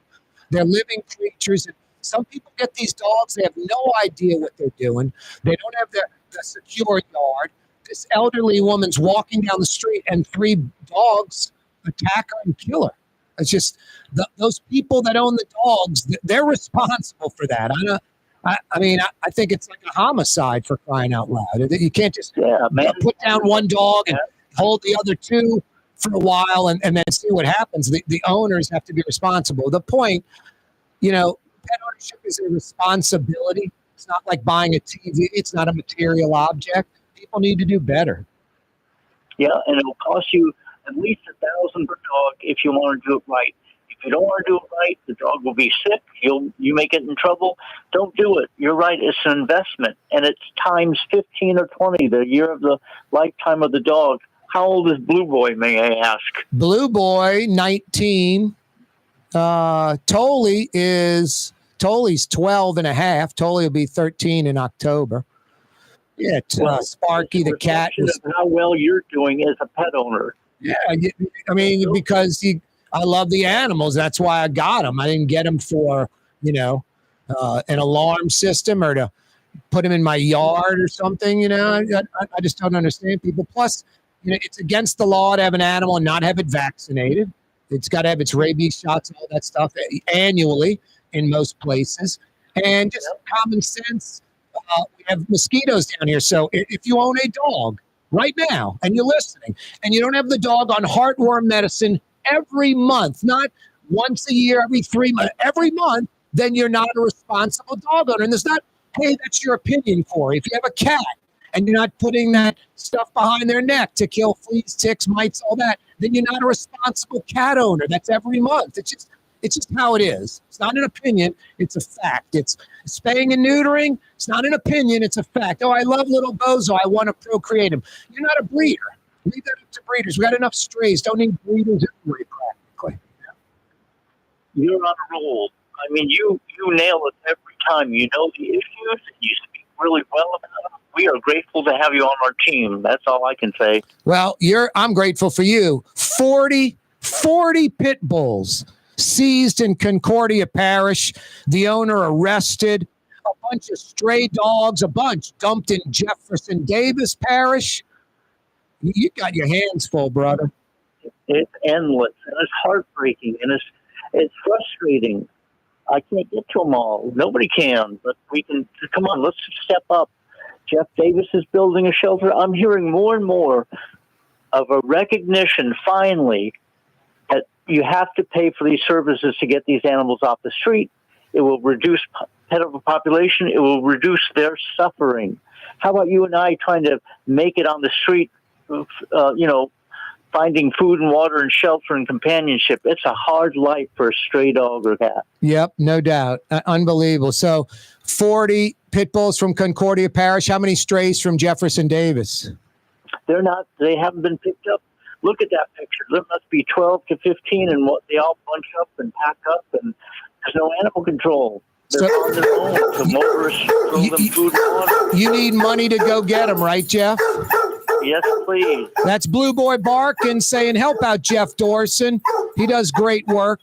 They're living creatures. And some people get these dogs. They have no idea what they're doing. They don't have the secure yard. This elderly woman's walking down the street and 3 dogs attack her and kill her. It's just those people that own the dogs, they're responsible for that. I mean, I think it's like a homicide, for crying out loud. You can't just put down one dog and hold the other 2 for a while and then see what happens. The owners have to be responsible. The point, pet ownership is a responsibility. It's not like buying a TV. It's not a material object. People need to do better. Yeah, and it'll cost you at least $1,000 per dog if you want to do it right. If you don't want to do it right, the dog will be sick. You may get in trouble. Don't do it. You're right. It's an investment, and it's times 15 or 20 the year of the lifetime of the dog. How old is Blue Boy, may I ask? Blue Boy, 19. Tolley's 12 and a half. Tolley will be 13 in October. Yeah, Sparky the cat. How well you're doing as a pet owner. Yeah, I mean, because I love the animals. That's why I got them. I didn't get them for, an alarm system or to put them in my yard or something. I just don't understand people. Plus, it's against the law to have an animal and not have it vaccinated. It's got to have its rabies shots and all that stuff annually in most places. And just common sense. We have mosquitoes down here. So if you own a dog right now and you're listening and you don't have the dog on heartworm medicine every month, not once a year, every 3 months, every month, then you're not a responsible dog owner. And there's not, hey, that's your opinion, Corey. If you have a cat and you're not putting that stuff behind their neck to kill fleas, ticks, mites, all that, then you're not a responsible cat owner. That's every month. It's just how it is. It's not an opinion. It's a fact. It's spaying and neutering. It's not an opinion. It's a fact. Oh, I love little Bozo. I want to procreate him. You're not a breeder. Leave that up to breeders. We got enough strays. Don't need breeders anyway, practically. You're on a roll. I mean, you nail it every time. You know the issues, and you speak really well about them. We are grateful to have you on our team. That's all I can say. Well, I'm grateful for you. 40 pit bulls seized in Concordia Parish. The owner arrested. A bunch of stray dogs, dumped in Jefferson Davis Parish. You got your hands full, brother. It's endless, and it's heartbreaking, and it's frustrating. I can't get to them all. Nobody can, but we can. Come on, let's step up. Jeff Davis is building a shelter. I'm hearing more and more of a recognition, finally, that you have to pay for these services to get these animals off the street. It will reduce pet population. It will reduce their suffering. How about you and I trying to make it on the street, finding food and water and shelter and companionship? It's a hard life for a stray dog or cat. Yep, no doubt. Unbelievable. So 40 pit bulls from Concordia Parish. How many strays from Jefferson Davis? They haven't been picked up. Look at that picture. There must be 12 to 15, and they all bunch up and pack up, and there's no animal control. They're on their own. The motorists throw them food and water. You need money to go get them, right, Jeff? Yes, please. That's Blue Boy Barkin saying, help out Jeff Dorson. He does great work.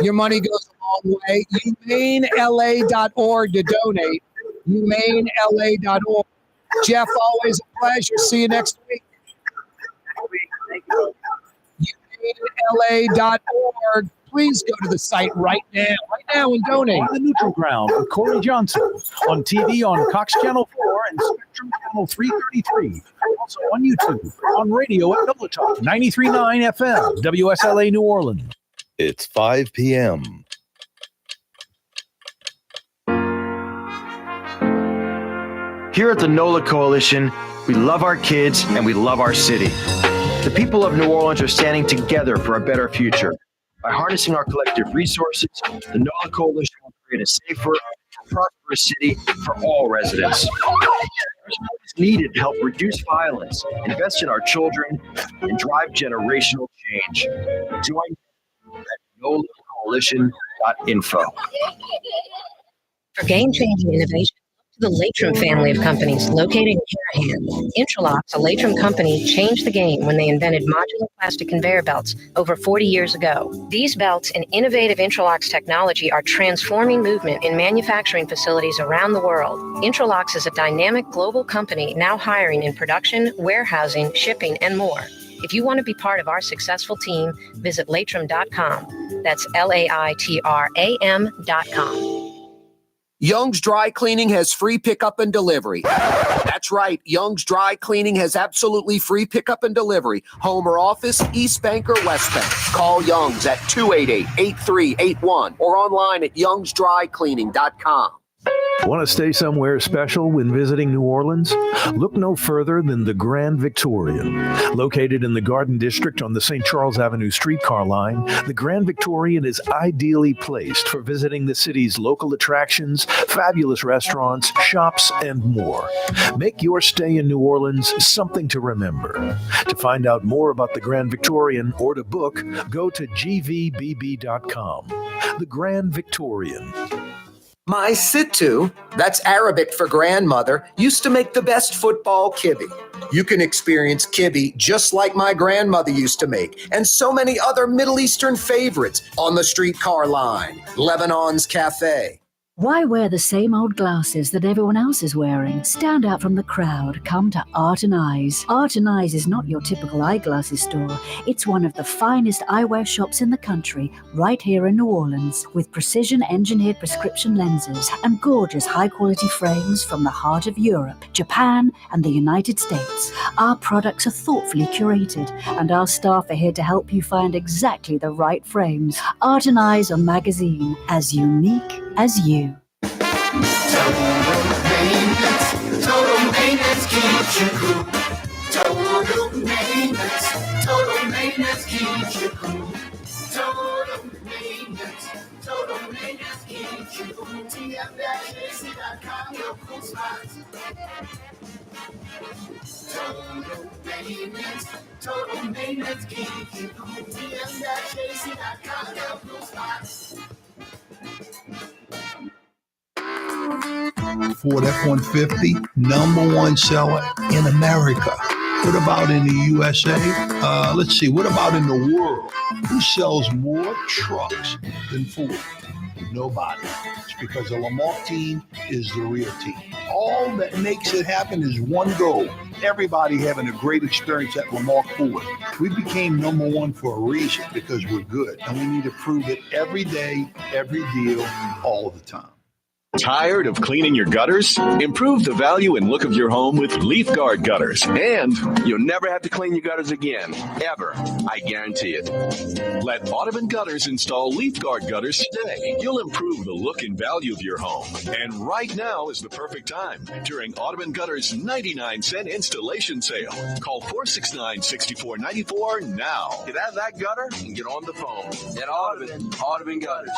Your money goes a long way. HumaneLA.org to donate. HumaneLA.org. Jeff, always a pleasure. See you next week. HumaneLA.org. Please go to the site right now and donate. On the Neutral Ground with Corey Johnson. On TV on Cox Channel 4 and Spectrum Channel 333. Also on YouTube. On radio at Nova Talk 93.9 FM. WSLA New Orleans. It's 5 p.m. Here at the NOLA Coalition, we love our kids and we love our city. The people of New Orleans are standing together for a better future. By harnessing our collective resources, the NOLA Coalition will create a safer, prosperous city for all residents. Support is needed to help reduce violence, invest in our children, and drive generational change. Join at nolacoalition.info. For game-changing innovation, the Latrim family of companies located in Harahan. Intralocks, a Latrim company, changed the game when they invented modular plastic conveyor belts over 40 years ago. These belts and innovative Intralocks technology are transforming movement in manufacturing facilities around the world. Intralocks is a dynamic global company now hiring in production, warehousing, shipping, and more. If you want to be part of our successful team, visit Latrim.com. That's LAITRAM.com. Young's Dry Cleaning has free pickup and delivery. That's right. Young's Dry Cleaning has absolutely free pickup and delivery. Home or office, East Bank or West Bank. Call Young's at 288-8381 or online at youngsdrycleaning.com. Want to stay somewhere special when visiting New Orleans? Look no further than the Grand Victorian. Located in the Garden District on the St. Charles Avenue streetcar line, the Grand Victorian is ideally placed for visiting the city's local attractions, fabulous restaurants, shops, and more. Make your stay in New Orleans something to remember. To find out more about the Grand Victorian or to book, go to gvbb.com. The Grand Victorian. My Sittu, that's Arabic for grandmother, used to make the best football kibbe. You can experience kibbe just like my grandmother used to make, and so many other Middle Eastern favorites on the streetcar line, Lebanon's Cafe. Why wear the same old glasses that everyone else is wearing? Stand out from the crowd. Come to Art and Eyes. Art and Eyes is not your typical eyeglasses store. It's one of the finest eyewear shops in the country, right here in New Orleans, with precision-engineered prescription lenses and gorgeous high-quality frames from the heart of Europe, Japan, and the United States. Our products are thoughtfully curated, and our staff are here to help you find exactly the right frames. Art and Eyes are magazine, as unique as you. Total maintenance keeps you cool. Total maintenance keeps you cool. Total maintenance keeps you cool. TM-AC.com, your cool spots. Total maintenance keeps you cool. TM-AC.com, your cool spots. Ford F-150, #1 seller in America. What about in the USA? Let's see, what about in the world? Who sells more trucks than Ford? Nobody. It's because the Lamar team is the real team. All that makes it happen is one goal: everybody having a great experience at Lamar Ford. We became number one for a reason, because we're good, and we need to prove it every day, every deal, all the time. Tired of cleaning your gutters? Improve the value and look of your home with Leaf Guard gutters. And you'll never have to clean your gutters again, ever. I guarantee it. Let Audubon Gutters install Leaf Guard gutters today. You'll improve the look and value of your home. And right now is the perfect time during Audubon Gutters' 99-cent installation sale. Call 469-6494 now. Get out of that gutter and get on the phone. At Audubon Gutters.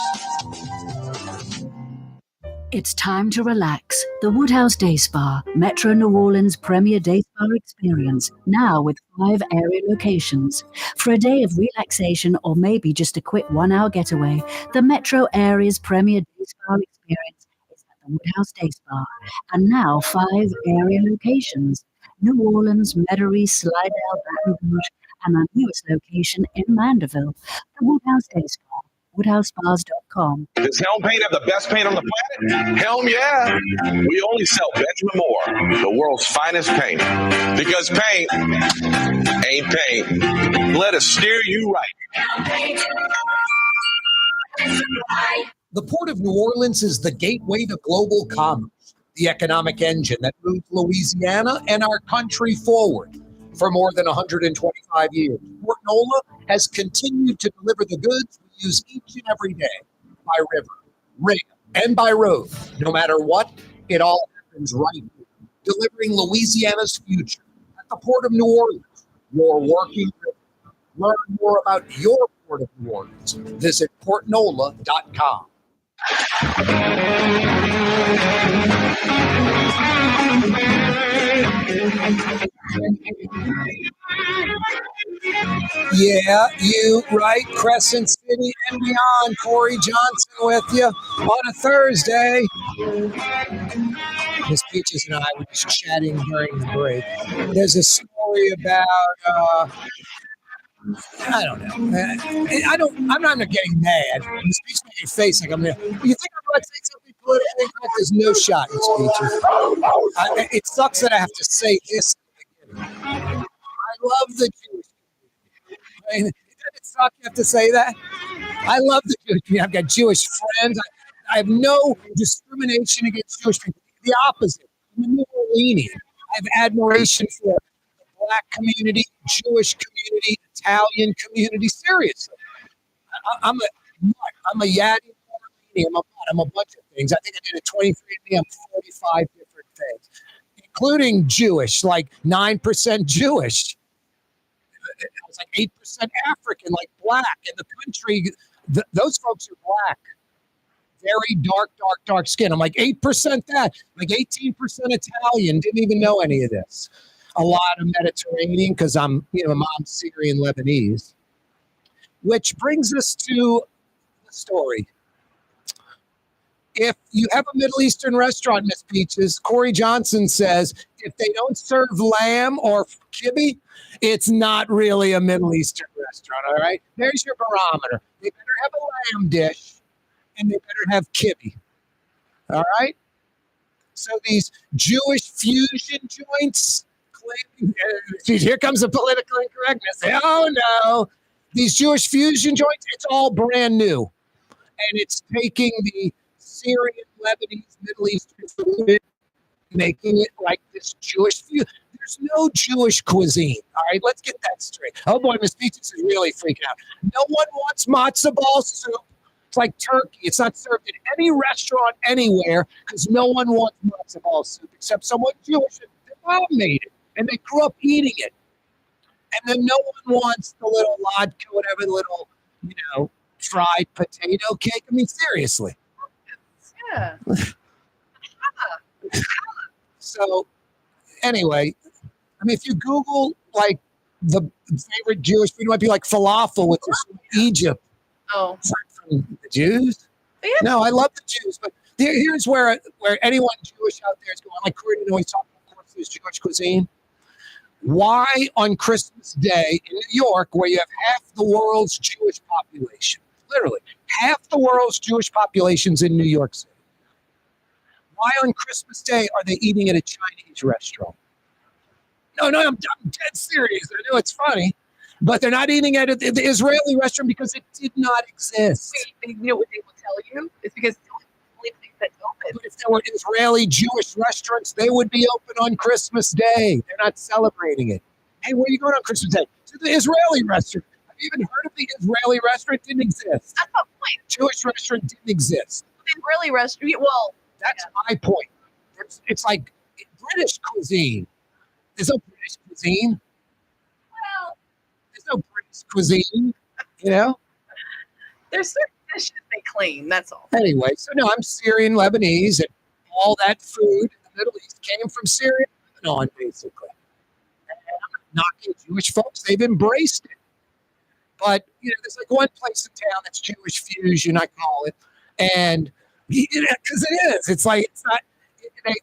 It's time to relax. The Woodhouse Day Spa, Metro New Orleans' premier day spa experience, now with 5 area locations. For a day of relaxation or maybe just a quick 1-hour getaway, the Metro area's premier day spa experience is at the Woodhouse Day Spa. And now 5 area locations: New Orleans, Metairie, Slidell, Baton Rouge, and our newest location in Mandeville. The Woodhouse Day Spa. WoodhouseSpas.com. Does Helm Paint have the best paint on the planet? Helm, yeah. We only sell Benjamin Moore, the world's finest paint. Because paint ain't paint. Let us steer you right. The Port of New Orleans is the gateway to global commerce, the economic engine that moves Louisiana and our country forward. For more than 125 years, Port Nola has continued to deliver the goods we use each and every day, by river, rail, and by road. No matter what, it all happens right here, delivering Louisiana's future at the Port of New Orleans, your working river. Learn more about your Port of New Orleans. Visit portnola.com. Yeah, you right, Crescent City and beyond. Corey Johnson with you on a Thursday. Miss Peaches and I were just chatting during the break. There's a story about I don't know. I'm not getting mad. Miss Peaches making a face like I'm gonna. You think I'm going to say something politically? There's no shot, Miss Peaches. It sucks that I have to say this. I love the Jewish community. Doesn't it suck you have to say that? I love the Jewish community. I've got Jewish friends. I have no discrimination against Jewish people. The opposite. I'm a New Orleanian. I have admiration for the Black community, Jewish community, Italian community. Seriously. I'm a Yadi New Orleanian. I'm a bunch of things. I think I did a 23andMe. I'm 45 different things, including Jewish, like 9% Jewish. It was like 8% African, like Black in the country. Those folks are Black. Very dark skin. I'm like 8% that, like 18% Italian. Didn't even know any of this. A lot of Mediterranean because I'm, mom's Syrian Lebanese. Which brings us to the story. If you have a Middle Eastern restaurant, Miss Peaches, Corey Johnson says if they don't serve lamb or kibbe, it's not really a Middle Eastern restaurant, all right? There's your barometer. They better have a lamb dish, and they better have kibbe, all right? So these Jewish fusion joints, here comes the political incorrectness. Oh, no. These Jewish fusion joints, it's all brand new, and it's taking the Syrian, Lebanese, Middle Eastern food, making it like this Jewish food. There's no Jewish cuisine. All right, let's get that straight. Oh boy, Miss Peaches is really freaking out. No one wants matzo ball soup. It's like turkey. It's not served in any restaurant anywhere because no one wants matzo ball soup except someone Jewish. Their mom made it, and they grew up eating it. And then no one wants the little latke, whatever, the little, fried potato cake. I mean, seriously. Yeah. So, anyway, I mean, if you Google like the favorite Jewish food, it might be like falafel, which is from Egypt. Oh, from the Jews. Yeah. No, I love the Jews, but here's where anyone Jewish out there is going. Like Corey, always talking about, of course, there's Jewish cuisine. Why on Christmas Day in New York, where you have half the world's Jewish population, literally half the world's Jewish population's in New York City? Why on Christmas Day are they eating at a Chinese restaurant? No, I'm dead serious. I know it's funny, but they're not eating at the Israeli restaurant because it did not exist. You know what they will tell you? It's because it's the only place that's open. But if there were Israeli Jewish restaurants, they would be open on Christmas Day. They're not celebrating it. Hey, where are you going on Christmas Day? To the Israeli restaurant. Have you even heard of the Israeli restaurant? Didn't exist. That's my point. Jewish restaurant didn't exist. The Israeli restaurant, well, That's my point. It's like British cuisine. There's no British cuisine. well, There's no British cuisine, you know? there's certain dishes they claim. That's all. Anyway, so no, I'm Syrian Lebanese, and all that food in the Middle East came from Syria and Lebanon, basically. And I'm not knocking Jewish folks, they've embraced it. But, you know, there's like one place in town that's Jewish fusion, I call it. And because it is, it's like, it's not,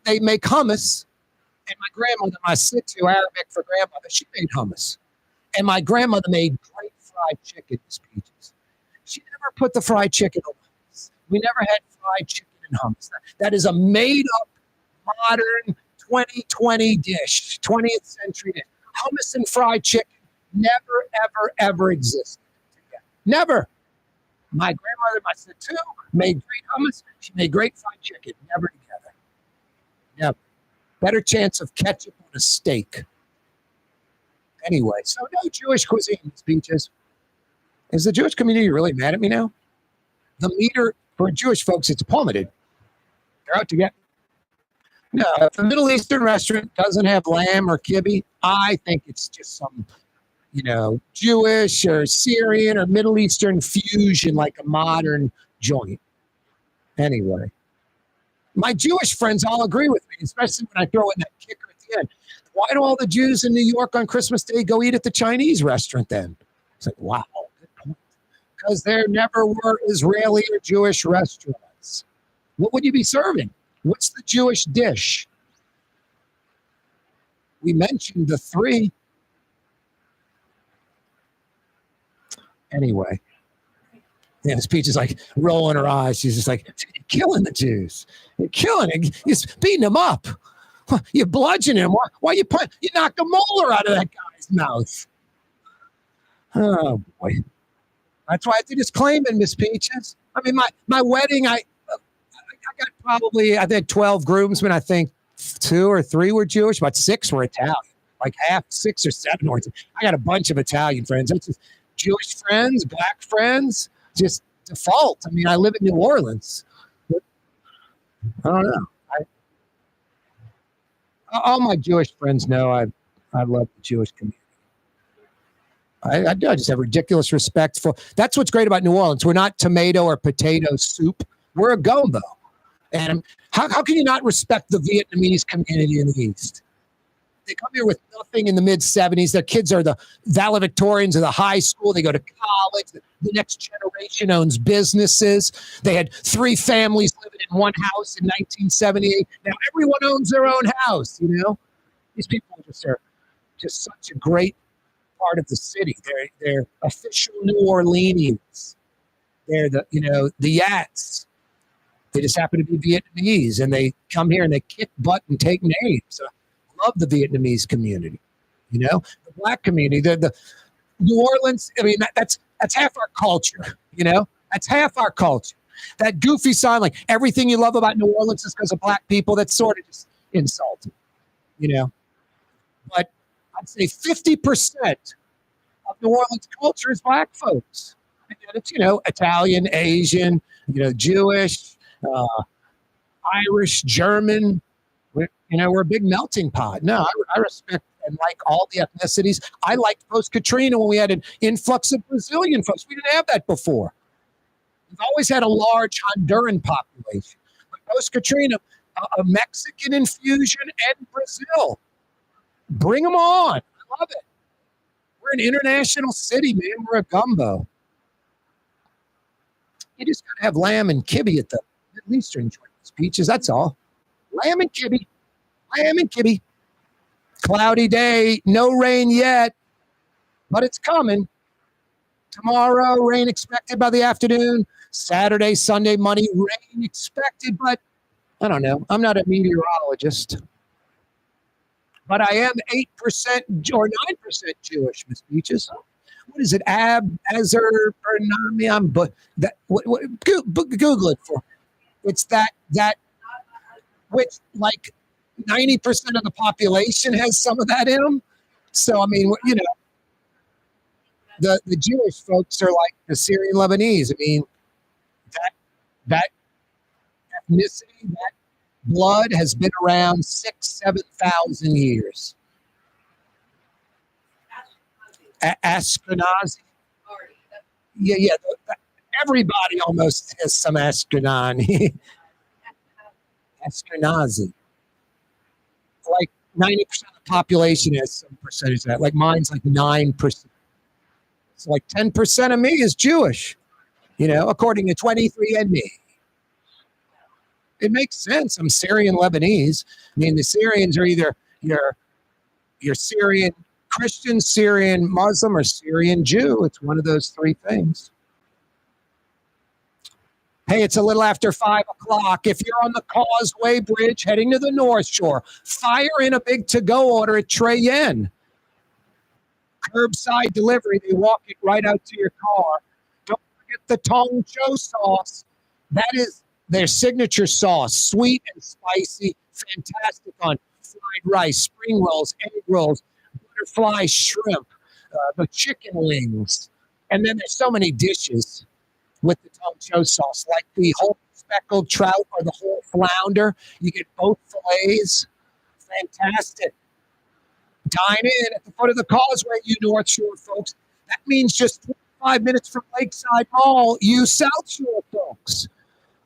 they make hummus. And my grandmother, my Sittu, Arabic for grandmother, she made hummus. And my grandmother made great fried chicken, Miss Peaches. She never put the fried chicken on hummus. We never had fried chicken in hummus. That is a made-up, modern 2020 dish, 20th century dish. Hummus and fried chicken never, ever, ever existed together. Never. My grandmother, my Sittu, made great hummus. She made great fried chicken. Never together. Never. Better chance of ketchup on a steak. Anyway, so no Jewish cuisine, Miss Peaches. Is the Jewish community really mad at me now? The meter for Jewish folks, it's plummeted. They're out to get. No, if a Middle Eastern restaurant doesn't have lamb or kibbe, I think it's just some, you know, Jewish or Syrian or Middle Eastern fusion, like a modern joint. Anyway, my Jewish friends all agree with me, especially when I throw in that kicker at the end. Why do all the Jews in New York on Christmas Day go eat at the Chinese restaurant then? It's like, wow, good point. Because there never were Israeli or Jewish restaurants. What would you be serving? What's the Jewish dish? We mentioned the three. Anyway. Yeah, Miss Peach is like rolling her eyes. She's just like, you're killing the Jews. You're killing it. You're beating them up. You're bludgeoning him. Why you put? You knocked a molar out of that guy's mouth. Oh boy, that's why I did this claiming, Miss Peaches. I mean, my wedding, I got probably, I think 12 groomsmen. I think 2 or 3 were Jewish, but 6 were Italian. Like half, 6 or 7 were. I got a bunch of Italian friends. That's just Jewish friends, black friends, just default. I mean, I live in New Orleans. I don't know. All my Jewish friends know I love the Jewish community. I just have ridiculous respect for. That's what's great about New Orleans. We're not tomato or potato soup. We're a gumbo. And how can you not respect the Vietnamese community in the East? They come here with nothing in the mid-'70s. Their kids are the valedictorians of the high school. They go to college. The next generation owns businesses. They had 3 families living in one house in 1978. Now everyone owns their own house, you know? These people are just such a great part of the city. They're official New Orleanians. They're the Yats. They just happen to be Vietnamese, and they come here and they kick butt and take names. So I love the Vietnamese community, you know, the black community, the New Orleans. I mean, that's half our culture, you know, that's half our culture. That goofy sign, like everything you love about New Orleans is because of black people. That's sort of just insulting, you know. But I'd say 50% of New Orleans culture is black folks. And it's, you know, Italian, Asian, you know, Jewish, Irish, German. We're a big melting pot. No, I respect and like all the ethnicities. I liked post-Katrina when we had an influx of Brazilian folks. We didn't have that before. We've always had a large Honduran population. But post-Katrina, a Mexican infusion and Brazil. Bring them on. I love it. We're an international city, man. We're a gumbo. You just got to have lamb and kibbe at the Middle Eastern joints, Peaches. That's all. Lamb and kibbe. Lamb and kibbe. Cloudy day. No rain yet, but it's coming. Tomorrow, rain expected by the afternoon. Saturday, Sunday, Monday, rain expected, but I don't know. I'm not a meteorologist. but I am 8% or 9% Jewish, Miss Beaches. What is it? Azerbaiyani? But that Google it for. It's that which like 90% of the population has some of that in them. So I mean, you know, the Jewish folks are like the Syrian Lebanese. I mean, that ethnicity, that blood has been around 6,000-7,000 years. Ashkenazi. Yeah. Everybody almost has some Ashkenazi. Ashkenazi. Like 90% of the population has some percentage of that. Like mine's like 9%. So like 10% of me is Jewish, you know, according to 23andMe. It makes sense. I'm Syrian Lebanese. I mean, the Syrians are either your Syrian Christian, Syrian Muslim, or Syrian Jew. It's one of those three things. Hey, it's a little after 5 o'clock. If you're on the Causeway Bridge heading to the North Shore, fire in a big to-go order at Trey Yen. Curbside delivery. They walk it right out to your car. Don't forget the Tong Cho sauce. That is their signature sauce. Sweet and spicy. Fantastic on fried rice, spring rolls, egg rolls, butterfly shrimp, the chicken wings. And then there's so many dishes with the Tong Cho sauce, like the whole speckled trout or the whole flounder. You get both fillets. Fantastic. Dine in at the foot of the Causeway, you North Shore folks. That means just 25 minutes from Lakeside Mall, you South Shore folks.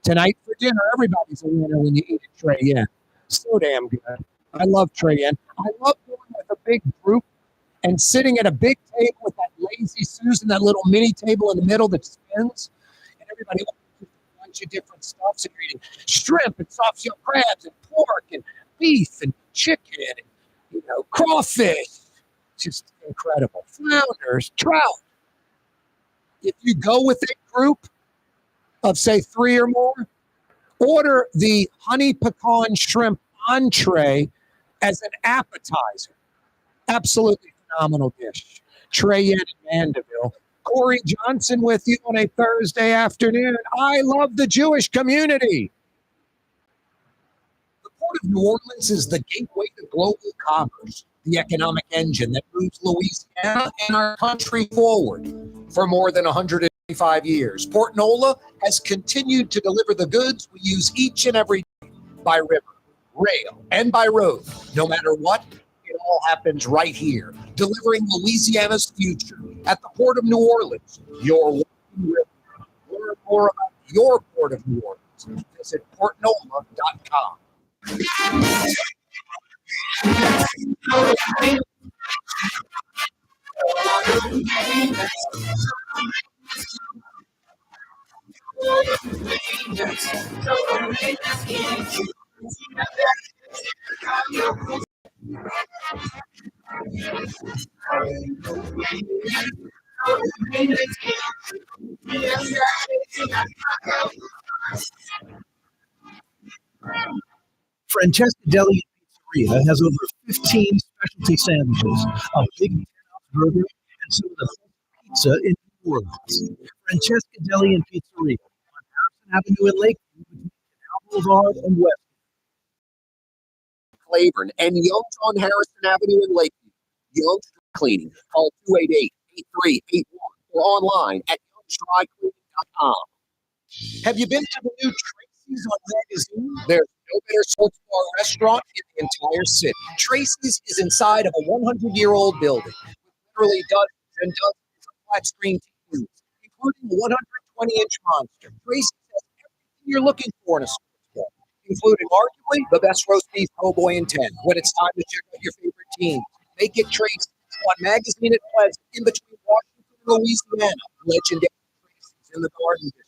Tonight for dinner, everybody's a winner when you eat at Trey Yen. So damn good. I love Trey Yen. I love going with a big group and sitting at a big table with that lazy Susan, that little mini table in the middle that spins, and everybody orders a bunch of different stuff. So you're eating shrimp and soft shell crabs and pork and beef and chicken and, you know, crawfish. Just incredible. Flounders, trout. If you go with a group of, say, 3 or more, order the honey pecan shrimp entree as an appetizer. Absolutely phenomenal dish. Trey Yen in Mandeville. Corey Johnson with you on a Thursday afternoon. I love the Jewish community. The Port of New Orleans is the gateway to global commerce, the economic engine that moves Louisiana and our country forward for more than 125 years. Port Nola has continued to deliver the goods we use each and every day by river, rail, and by road. No matter what, it all happens right here, delivering Louisiana's future at the Port of New Orleans. Your walking river. Learn more about your Port of New Orleans. Visit portnola.com. Francesca Deli and Pizzeria has over 15 specialty sandwiches, a big burger, and some of the best pizza in New Orleans. Francesca Deli and Pizzeria on Harrison Avenue in Lakeview between Canal Boulevard and West. Claiborne and Young's on Harrison Avenue in Lakeview. Young's Cleaning. Call 288-8381 or online at youngsdrycleaning.com. Have you been to the new Tracy's on Magazine? There's no better sports bar restaurant in the entire city. Tracy's is inside of a 100-year-old building with literally dozens and dozens of flat-screen TVs, including a 120-inch monster. Tracy's has everything you're looking for in a sports bar, including arguably the best roast beef po' boy in 10. When it's time to check out your favorite team, make it Tracy's on Magazine at Pleasant, in between Washington and Louisiana. Legendary Tracy's in the Garden District.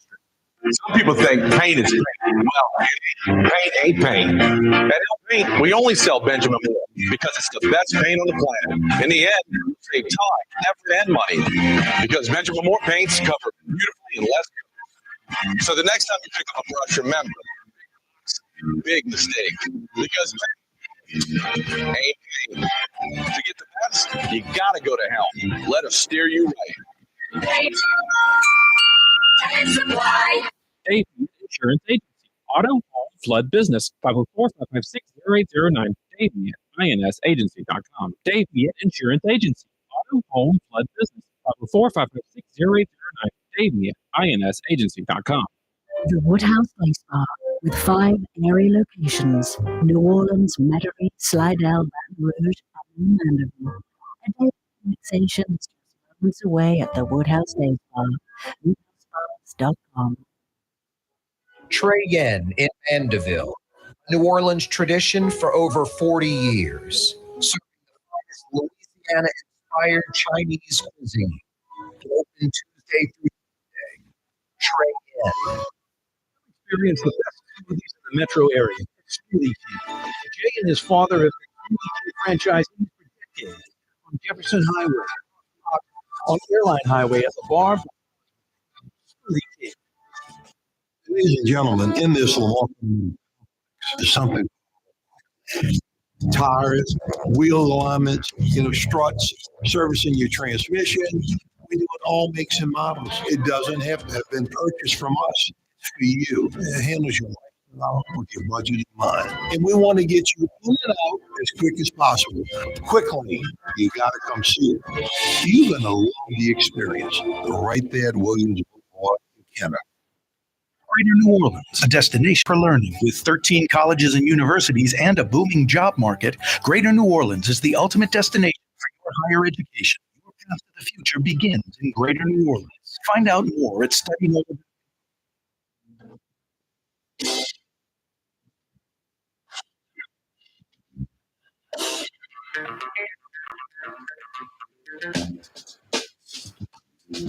Some people think paint is paint. Well, paint ain't paint. At El Paint, we only sell Benjamin Moore because it's the best paint on the planet. In the end, you save time, effort, and money because Benjamin Moore paints cover beautifully and less coverage. So the next time you pick up a brush, remember, big mistake, because Ain't pain. To get the best, you gotta go to Helm. Let us steer you right. Dave Insurance Agency. Auto, home, flood, business. 504-556-0809. Davey at insagency.com. Davey at Insurance Agency. Auto, home, flood, business. 504-556-0809. Davey at insagency.com. The Woodhouse Day Spa with 5 area locations: New Orleans, Metairie, Slidell, Baton Rouge, and Mandeville. A day of relaxation is just moments away at the Woodhouse Day Spa. WoodhouseSpas.com. Trey Yen in Mandeville. New Orleans tradition for over 40 years. Serving the finest Louisiana-inspired Chinese cuisine. Open Tuesday through Thursday. Trey Yen. Experience the best smoothies in the metro area. Smoothie King. Jay and his father have been Smoothie King franchisees for decades on Jefferson Highway, on Airline Highway at the bar. Smoothie King. Ladies and gentlemen, in this Lamar is something tires, wheel alignments, struts, servicing your transmission. We do it all makes and models. It doesn't have to have been purchased from us. It's for you. It handles your life with your budget in mind. And we want to get you in and out as quick as possible. Quickly, you got to come see it. You're going to love the experience. Right there at Williams Boulevard in Kenner. Greater New Orleans, a destination for learning. With 13 colleges and universities and a booming job market, Greater New Orleans is the ultimate destination for your higher education. Your path to the future begins in Greater New Orleans. Find out more at StudyNova.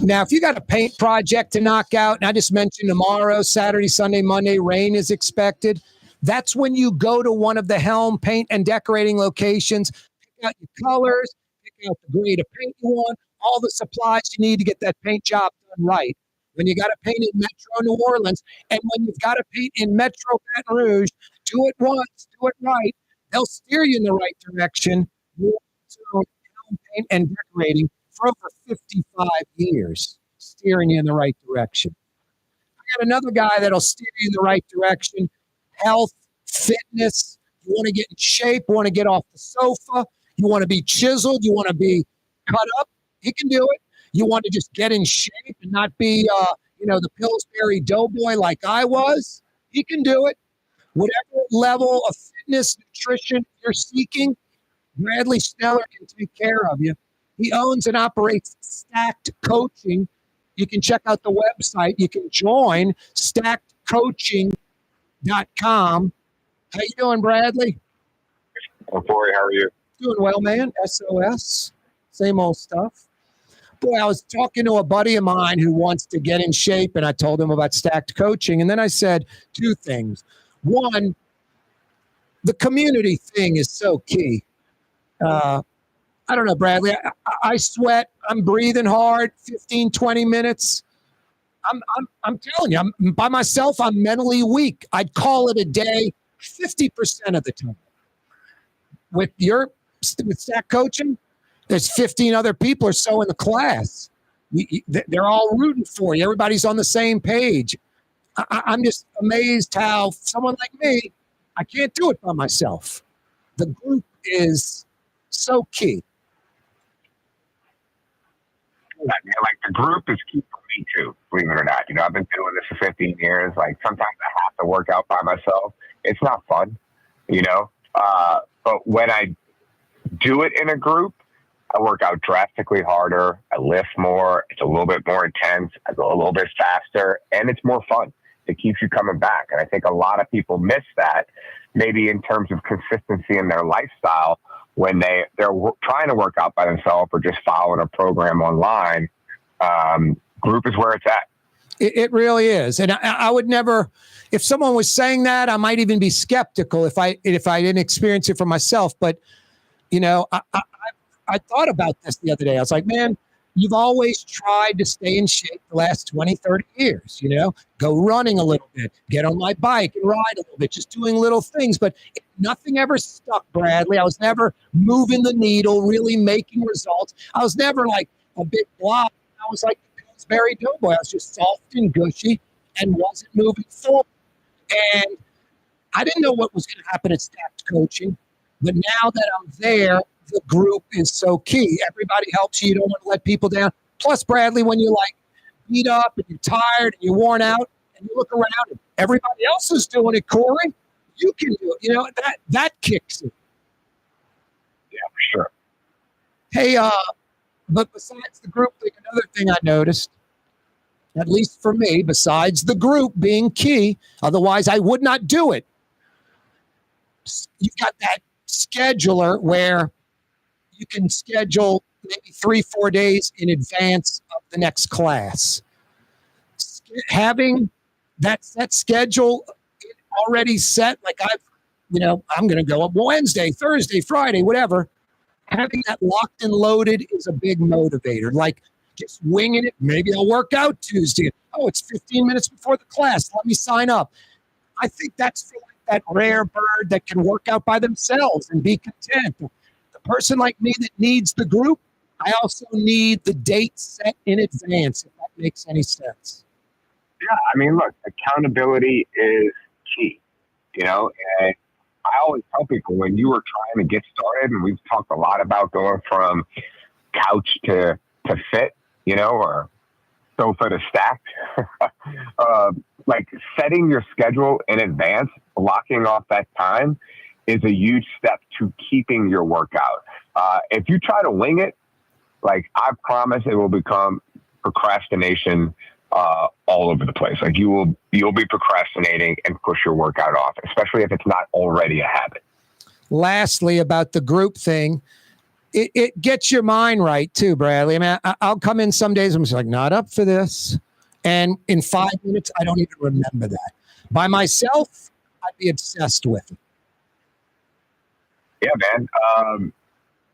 Now, if you got a paint project to knock out, and I just mentioned tomorrow, Saturday, Sunday, Monday, rain is expected. That's when you go to one of the Helm paint and decorating locations, pick out your colors, pick out the grade of paint you want, all the supplies you need to get that paint job done right. When you got to paint in Metro New Orleans, and when you've got to paint in Metro Baton Rouge, do it once, do it right. They'll steer you in the right direction. Helm paint and decorating for over 55 years, steering you in the right direction. I got another guy that'll steer you in the right direction. Health, fitness. You want to get in shape, want to get off the sofa. You want to be chiseled. You want to be cut up. He can do it. You want to just get in shape and not be, the Pillsbury Doughboy like I was. He can do it. Whatever level of fitness, nutrition you're seeking, Bradley Sneller can take care of you. He owns and operates Stacked Coaching. You can check out the website. You can join stackedcoaching.com. How you doing, Bradley? I'm Corey. How are you? Doing well, man. SOS. Same old stuff. Boy, I was talking to a buddy of mine who wants to get in shape, and I told him about Stacked Coaching. And then I said 2 things. One, the community thing is so key. I don't know, Bradley. I sweat. I'm breathing hard. 15, 20 minutes. I'm telling you, I'm by myself. I'm mentally weak. I'd call it a day 50% of the time. With Stack Coaching, there's 15 other people or so in the class. They're all rooting for you. Everybody's on the same page. I'm just amazed how someone like me, I can't do it by myself. The group is so key. Like the group is key for me too, believe it or not. I've been doing this for 15 years. Like sometimes I have to work out by myself. It's not fun, but when I do it in a group, I work out drastically harder. I lift more. It's a little bit more intense. I go a little bit faster, and it's more fun. It keeps you coming back. And I think a lot of people miss that, maybe in terms of consistency in their lifestyle, when they're trying to work out by themselves or just following a program online. Group is where it's at. It really is. And I would never, if someone was saying that, I might even be skeptical if I didn't experience it for myself. But, I thought about this the other day. I was like, man, you've always tried to stay in shape the last 20, 30 years, go running a little bit, get on my bike and ride a little bit, just doing little things. But nothing ever stuck, Bradley. I was never moving the needle, really making results. I was never like a big blob. I was like the Pillsbury Doughboy. I was just soft and gushy and wasn't moving forward. And I didn't know what was going to happen at Stacked Coaching. But now that I'm there, the group is so key. Everybody helps you. You don't want to let people down. Plus, Bradley, when you're like beat up and you're tired and you're worn out and you look around and everybody else is doing it, Corey, you can do it. That kicks it. Yeah, for sure. Hey, but besides the group thing, another thing I noticed, at least for me, besides the group being key, otherwise I would not do it. You've got that scheduler where you can schedule maybe 3-4 days in advance of the next class. Having that schedule already set, like I'm going to go up Wednesday, Thursday, Friday, whatever. Having that locked and loaded is a big motivator. Like just winging it. Maybe I'll work out Tuesday. Oh, it's 15 minutes before the class. Let me sign up. I think that's for that rare bird that can work out by themselves and be content. The person like me that needs the group, I also need the date set in advance, if that makes any sense. Yeah, I mean, look, accountability is key, and I always tell people when you were trying to get started, and we've talked a lot about going from couch to fit, or sofa to stacked, like setting your schedule in advance, blocking off that time is a huge step to keeping your workout. If you try to wing it, like I promise it will become procrastination all over the place. Like you'll be procrastinating and push your workout off, especially if it's not already a habit. Lastly, about the group thing, it gets your mind right too, Bradley. I mean, I'll come in some days, I'm just like, not up for this. And in 5 minutes, I don't even remember that. By myself, I'd be obsessed with it. Yeah, man.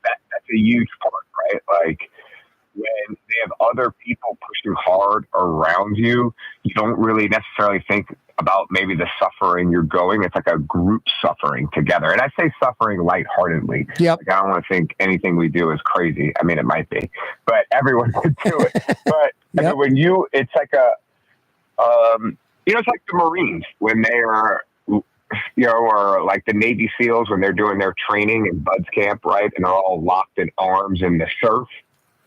That's a huge part, right? Like when they have other people pushing hard around you, you don't really necessarily think about maybe the suffering you're going. It's like a group suffering together. And I say suffering lightheartedly. Yep. Like I don't want to think anything we do is crazy. I mean, it might be, but everyone could do it. But I mean, when it's like it's like the Marines when they are, or like the Navy SEALs when they're doing their training in Buds Camp, right? And they're all locked in arms in the surf,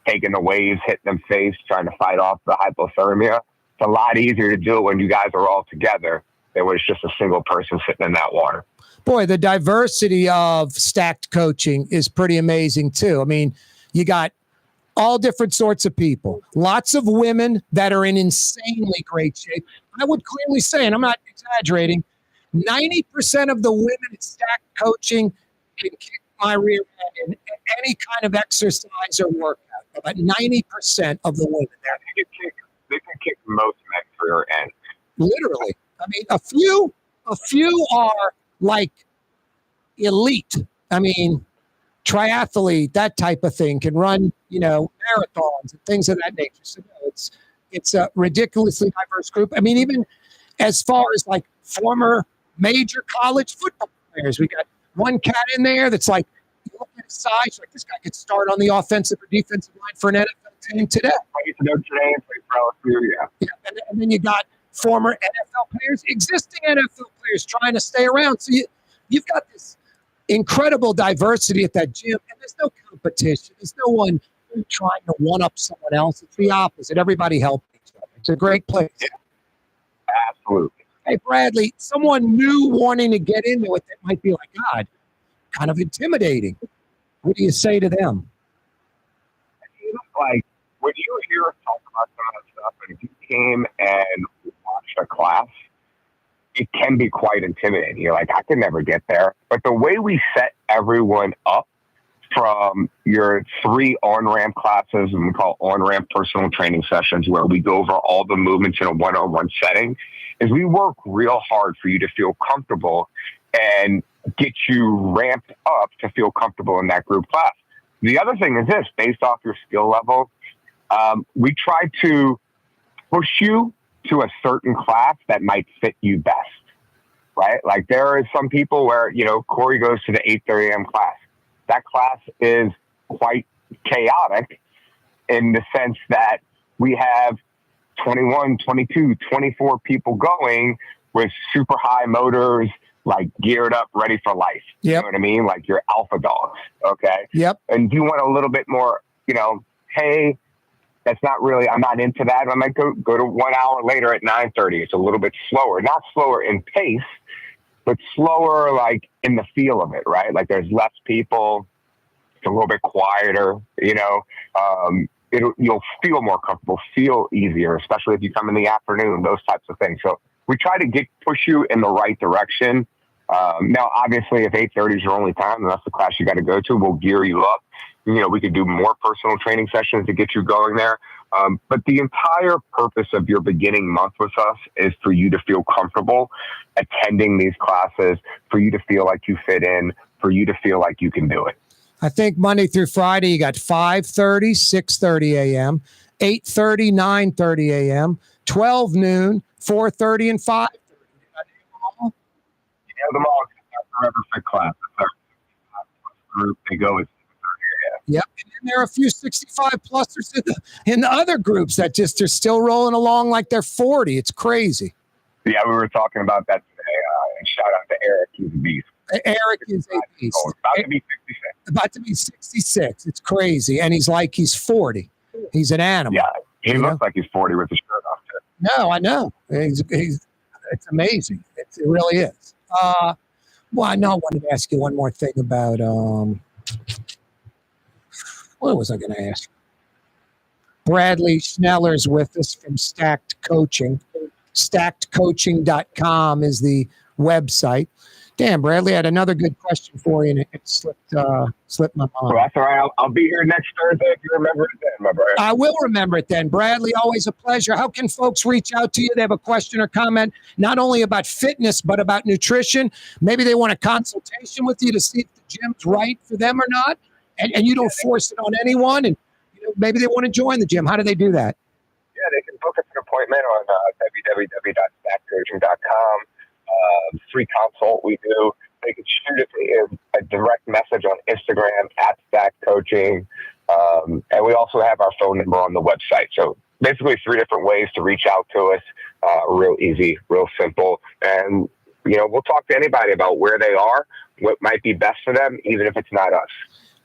taking the waves, hitting them face, trying to fight off the hypothermia. It's a lot easier to do it when you guys are all together than when it's just a single person sitting in that water. Boy, the diversity of Stacked Coaching is pretty amazing too. I mean, you got all different sorts of people, lots of women that are in insanely great shape. I would clearly say, and I'm not exaggerating, 90% of the women at Stacked Coaching can kick my rear end in any kind of exercise or workout. About 90% of the women. They can kick most men's rear end. Literally. I mean, a few are like elite. I mean, triathlete, that type of thing, can run, marathons and things of that nature. So it's a ridiculously diverse group. I mean, even as far as like former major college football players, we got one cat in there that's like, you look at his size, like this guy could start on the offensive or defensive line for an NFL team today. Notre Dame, for LSU, yeah. And then you got former NFL players, existing NFL players trying to stay around. So you've got this incredible diversity at that gym, and there's no competition. There's no one trying to one-up someone else. It's the opposite. Everybody helps each other. It's a great place. Yeah. Absolutely. Hey, Bradley, someone new wanting to get into it that might be like, God, kind of intimidating. What do you say to them? Like, when you hear us talk about some of that stuff, and if you came and watched a class, it can be quite intimidating. You're like, I can never get there. But the way we set everyone up from your 3 on-ramp classes, and we call on-ramp personal training sessions, where we go over all the movements in a one-on-one setting, is we work real hard for you to feel comfortable and get you ramped up to feel comfortable in that group class. The other thing is this, based off your skill level, We try to push you to a certain class that might fit you best, right? Like there are some people where, Corey goes to the 8:30 a.m. class. That class is quite chaotic in the sense that we have 21, 22, 24 people going with super high motors, like geared up, ready for life. Yep. You know what I mean? Like your alpha dogs. Okay. Yep. And you want a little bit more, hey, that's not really, I'm not into that. I might go to 1 hour later at 9:30. It's a little bit slower, not slower in pace, but slower, like in the feel of it, right? Like there's less people. It's a little bit quieter, you'll feel more comfortable, feel easier, especially if you come in the afternoon, those types of things. So we try to push you in the right direction. Now, obviously, if 8:30 is your only time, and that's the class you got to go to, we'll gear you up. We could do more personal training sessions to get you going there. But the entire purpose of your beginning month with us is for you to feel comfortable attending these classes, for you to feel like you fit in, for you to feel like you can do it. I think Monday through Friday, you got 5:30, 6:30 a.m., 8:30, 9:30 a.m., 12 noon, 4:30, and 5:30. You have them all. Forever Fit class. That's our group. They go at 6:30 a.m. Yep. And then there are a few 65 plusers in the other groups that just are still rolling along like they're 40. It's crazy. Yeah, we were talking about that today. And shout out to Eric. He's a beast. Eric is a beast. About to be 66. About to be 66. It's crazy. And he's 40. He's an animal. Yeah, he looks like he's 40 with the shirt off, too. No, I know. It's amazing. It really is. Well, I know I wanted to ask you one more thing about, what was I going to ask? Bradley Schneller's with us from Stacked Coaching. StackedCoaching.com is the website. Damn, Bradley, I had another good question for you, and it slipped my mind. Well, that's all right. I'll be here next Thursday if you remember it then, my brother. I will remember it then. Bradley, always a pleasure. How can folks reach out to you? They have a question or comment, not only about fitness, but about nutrition. Maybe they want a consultation with you to see if the gym's right for them or not, and you don't force it on anyone, and maybe they want to join the gym. How do they do that? Yeah, they can book us an appointment on www.stackedcoaching.com. Free consult we do. They can shoot it a direct message on Instagram @StackCoaching. And we also have our phone number on the website. So basically 3 different ways to reach out to us. Real easy, real simple. And, we'll talk to anybody about where they are, what might be best for them, even if it's not us.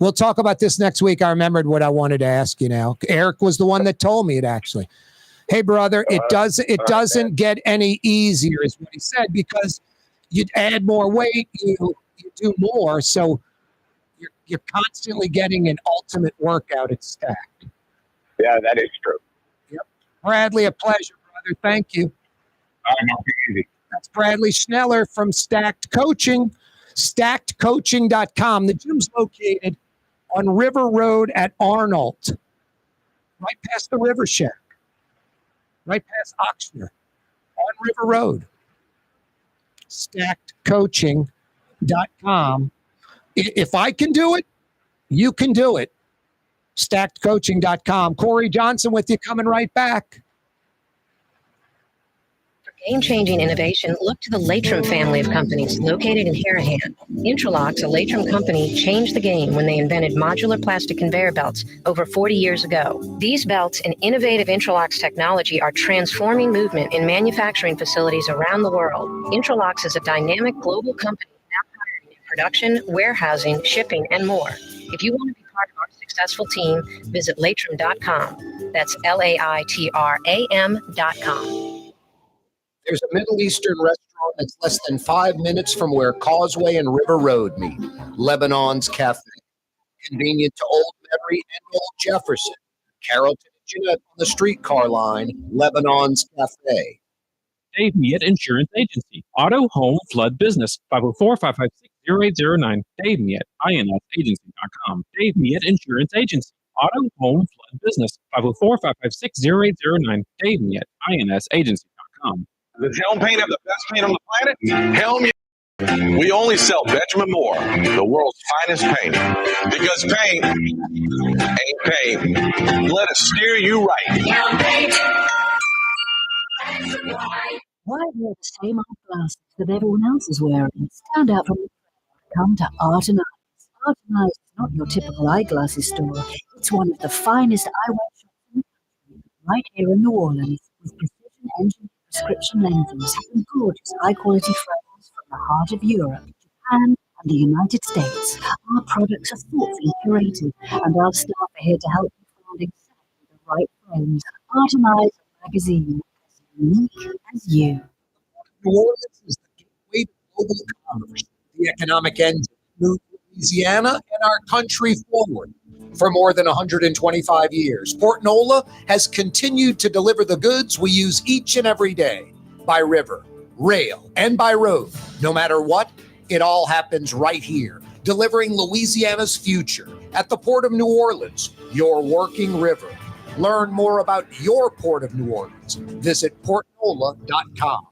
We'll talk about this next week. I remembered what I wanted to ask you now. Eric was the one that told me it actually. Hey, brother, it doesn't get any easier, is what he said, because you add more weight, you do more, so you're constantly getting an ultimate workout at Stacked. Yeah, that is true. Yep. Bradley, a pleasure, brother. Thank you. All right, easy. That's Bradley Schneller from Stacked Coaching, StackedCoaching.com. The gym's located on River Road at Arnold, right past the River Shack. Right past Oxnard, on River Road. StackedCoaching.com. If I can do it, you can do it. StackedCoaching.com. Corey Johnson with you, coming right back. Game-changing innovation, look to the Latrim family of companies located in Harahan. Intralox, a Latrim company, changed the game when they invented modular plastic conveyor belts over 40 years ago. These belts and innovative Intralox technology are transforming movement in manufacturing facilities around the world. Intralox is a dynamic global company now hiring in production, warehousing, shipping, and more. If you want to be part of our successful team, visit Latrim.com. That's LAITRAM.com. There's a Middle Eastern restaurant that's less than 5 minutes from where Causeway and River Road meet, Lebanon's Cafe. Convenient to Old Metairie and Old Jefferson. Carrollton and Jeanette on the streetcar line, Lebanon's Cafe. Dave Miet Insurance Agency. Auto, home, flood, business. 504-556-0809. Dave Miet, INSagency.com. Dave Miet Insurance Agency. Auto, home, flood, business. 504-556-0809. Dave Miet, INSagency.com. Does Helm Paint have the best paint on the planet? Helm We only sell Benjamin Moore, the world's finest paint. Because paint ain't paint. Let us steer you right. Why wear the same old glasses that everyone else is wearing? Stand out from the crowd. Come to Art and Eyes. Art and Eyes is not your typical eyeglasses store. It's one of the finest eyewear shops in the country, right here in New Orleans, with precision engineered prescription lenses and gorgeous high-quality frames from the heart of Europe, Japan, and the United States. Our products are thoughtfully curated, and our staff are here to help you find exactly the right frames. Art and Eyes magazine, as unique as you. New Orleans is the gateway to global commerce, the economic engine that moved Louisiana and our country forward. For more than 125 years, Port Nola has continued to deliver the goods we use each and every day by river, rail, and by road. No matter what, it all happens right here, delivering Louisiana's future at the Port of New Orleans, your working river. Learn more about your Port of New Orleans. Visit portnola.com.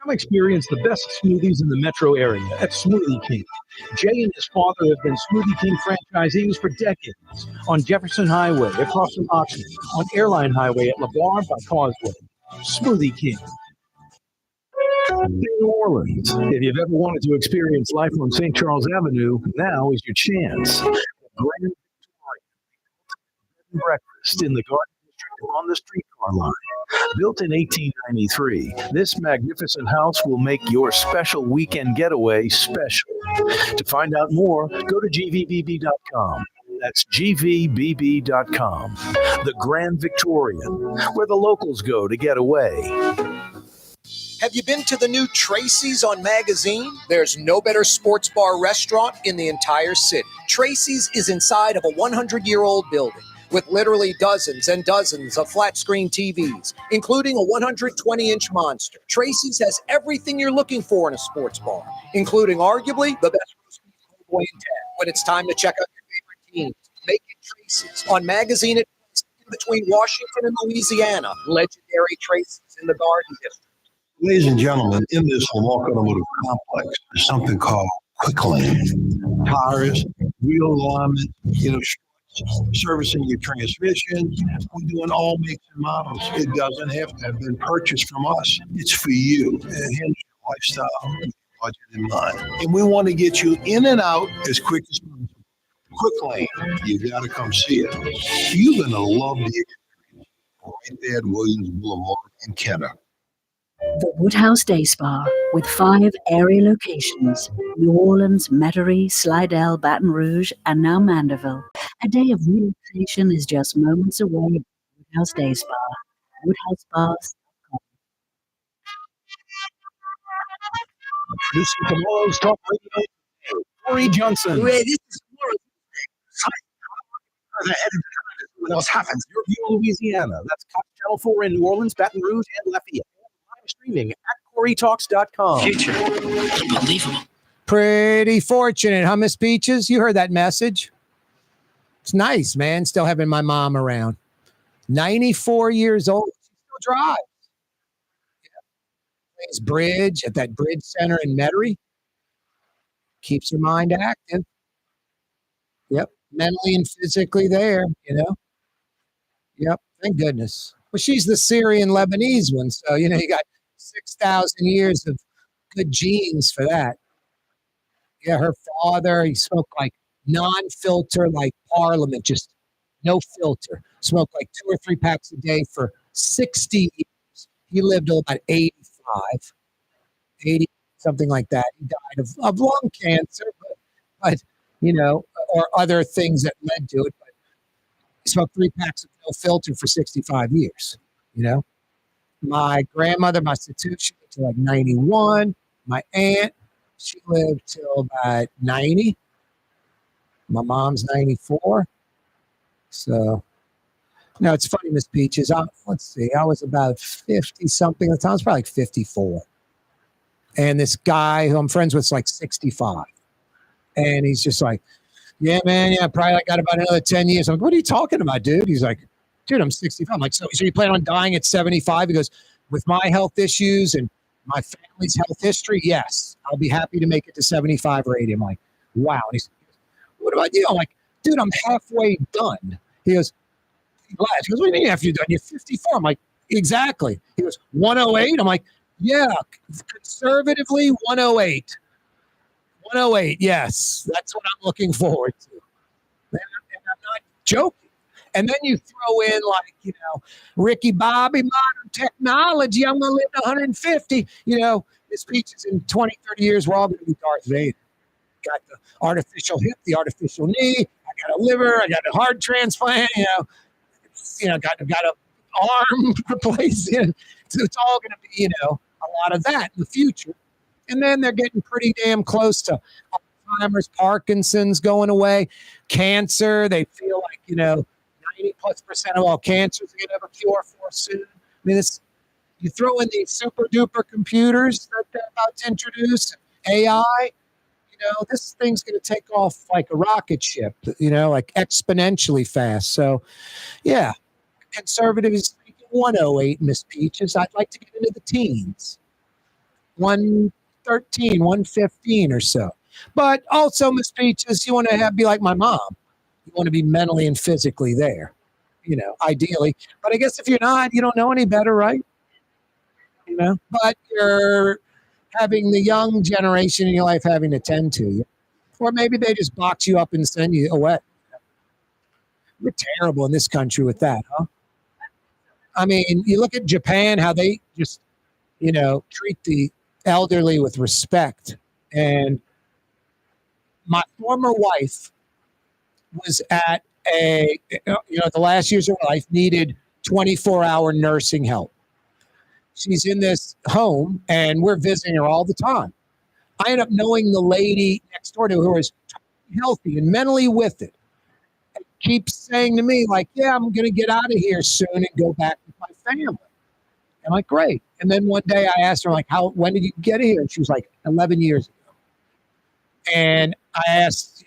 Come experience the best smoothies in the metro area at Smoothie King. Jay and his father have been Smoothie King franchisees for decades. On Jefferson Highway, across from Oxnard, on Airline Highway at LeBar by Causeway. Smoothie King. New Orleans. If you've ever wanted to experience life on St. Charles Avenue, now is your chance. The Grand Victorian Bed and Breakfast in the Garden District on the streetcar line. Built in 1893, this magnificent house will make your special weekend getaway special. To find out more, go to gvbb.com. That's gvbb.com. The Grand Victorian, where the locals go to get away. Have you been to the new Tracy's on Magazine? There's no better sports bar restaurant in the entire city. Tracy's is inside of a 100-year-old building with literally dozens and dozens of flat-screen TVs, including a 120-inch monster. Tracy's has everything you're looking for in a sports bar, including arguably the best roast beef boy in town. When it's time to check out your favorite teams, make it Tracy's. On Magazine, it's in between Washington and Louisiana. Legendary Tracy's in the Garden District. Ladies and gentlemen, in this Lamar Automotive Complex, there's something called Quick Lane. Tires, wheel alignment, servicing your transmission. We're doing all makes and models. It doesn't have to have been purchased from us. It's for you. And handles your lifestyle, with your budget in mind. And we want to get you in and out as quick as possible. Quick Lane, you got to come see it. You're going to love the experience right there at Williams Boulevard in Kenner. The Woodhouse Day Spa, with 5 area locations: New Orleans, Metairie, Slidell, Baton Rouge, and now Mandeville. A day of relaxation is just moments away at Woodhouse Day Spa. WoodhouseSpas.com. Producing tomorrow's Talk Radio, Corey Johnson. This is what else happens. Your View of Louisiana. That's Channel 4 in New Orleans, Baton Rouge, and Lafayette. Live streaming at CoreyTalks.com. Future. Unbelievable. Pretty fortunate, huh, Miss Peaches? You heard that message. It's nice, man. Still having my mom around. 94 years old. She still drives. Yeah. Plays bridge at that bridge center in Metairie. Keeps her mind active. Yep. Mentally and physically there, Yep. Thank goodness. Well, she's the Syrian Lebanese one. So, you got 6,000 years of good genes for that. Yeah, her father, he smoked like non-filter, like Parliament, just no filter. Smoked like 2 or 3 packs a day for 60 years. He lived till about 85, 80, something like that. He died of lung cancer, but or other things that led to it. But he smoked 3 packs of no filter for 65 years. My grandmother, my Satushi, lived till like 91. My aunt, she lived till about 90. My mom's 94. So, it's funny, Miss Peaches. Let's see, I was about 50 something at the time. I was probably like 54. And this guy who I'm friends with is like 65. And he's just like, yeah, man, probably got about another 10 years. I'm like, what are you talking about, dude? He's like, dude, I'm 65. I'm like, so you plan on dying at 75? He goes, with my health issues and My family's health history, yes. I'll be happy to make it to 75 or 80. I'm like, wow. And he said, what do I do? I'm like, dude, I'm halfway done. He goes, he goes, what do you mean after you're done? You're 54. I'm like, exactly. He goes, 108? I'm like, yeah, conservatively 108. 108, yes. That's what I'm looking forward to. And I'm not joking. And then you throw in Ricky Bobby, modern technology. I'm going to live to 150. This speech is in 20, 30 years. We're all going to be Darth Vader. Got the artificial hip, the artificial knee. I got a liver. I got a heart transplant. Got an arm replaced. So it's all going to be, a lot of that in the future. And then they're getting pretty damn close to Alzheimer's, Parkinson's going away, cancer. They feel like, 90+% of all cancers are going to have a cure for soon. I mean, you throw in these super duper computers that they're about to introduce, AI, this thing's going to take off like a rocket ship, like exponentially fast. So, yeah, conservative is 108, Miss Peaches. I'd like to get into the teens, 113, 115 or so. But also, Miss Peaches, you want to be like my mom. You want to be mentally and physically there, ideally. But I guess if you're not, you don't know any better, right? But you're having the young generation in your life having to tend to you. Or maybe they just box you up and send you away. We're terrible in this country with that, huh? I mean, you look at Japan, how they just, treat the elderly with respect. And my former wife was at the last years of her life, needed 24-hour nursing help. She's in this home, and we're visiting her all the time. I end up knowing the lady next door to her who is totally healthy and mentally with it. And keeps saying to me, like, yeah, I'm going to get out of here soon and go back with my family. I'm like, great. And then one day I asked her, like, when did you get here? And she was like, 11 years ago. And I asked,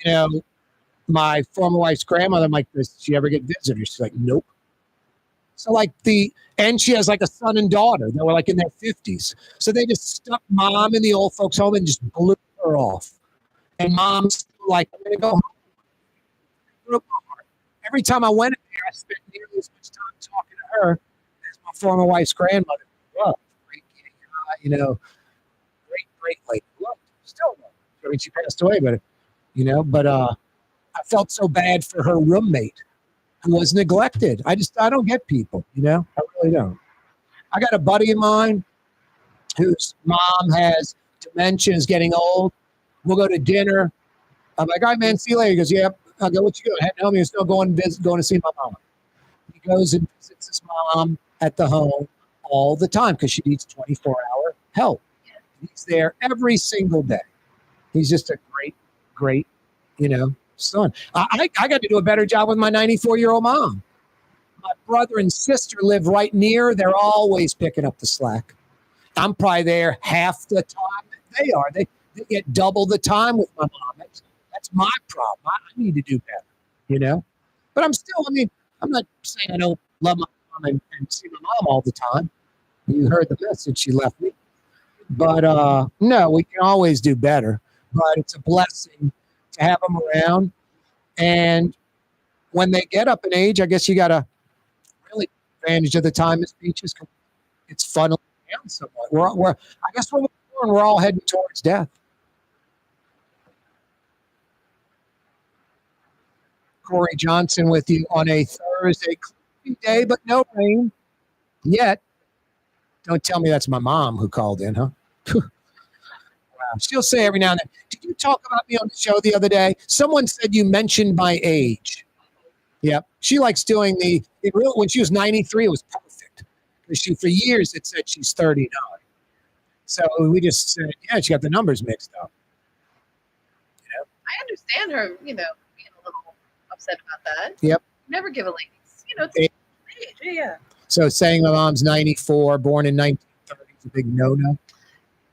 my former wife's grandmother, I'm like, does she ever get visitors? She's like, nope. So and she has like a son and daughter. They were like in their 50s. So they just stuck mom in the old folks home and just blew her off. And mom's like, I'm going to go home. Every time I went in there, I spent nearly as much time talking to her as my former wife's grandmother. Love, great lady. Love, still love. I mean, she passed away, but I felt so bad for her roommate who was neglected. I don't get people, I really don't. I got a buddy of mine whose mom has dementia, is getting old. We'll go to dinner. I'm like, all right, man, see you later. He goes, yeah. I'll go, what you doing? Heading home. He's still going to see my mom. He goes and visits his mom at the home all the time because she needs 24-hour help. He's there every single day. He's just a great, son. I got to do a better job with my 94-year-old mom. My brother and sister live right near. They're always picking up the slack. I'm probably there half the time that they are. They get double the time with my mom. That's my problem. I need to do better, But I'm not saying I don't love my mom and see my mom all the time. You heard the message she left me. But no, we can always do better. But it's a blessing to have them around. And when they get up in age, I guess you got to really take advantage of the time as Peaches. It's funneling down somewhat. I guess when we're born, we're all heading towards death. Corey Johnson with you on a Thursday day, but no rain yet. Don't tell me that's my mom who called in, huh? Wow. She'll say every now and then, did you talk about me on the show the other day? Someone said you mentioned my age. Yep. She likes doing when she was 93, it was perfect. Because for years it said she's 39. So we just said, yeah, she got the numbers mixed up. I understand her, being a little upset about that. Yep. Never give a lady, it's age. Yeah. So saying my mom's 94, born in 1930 is a big no-no.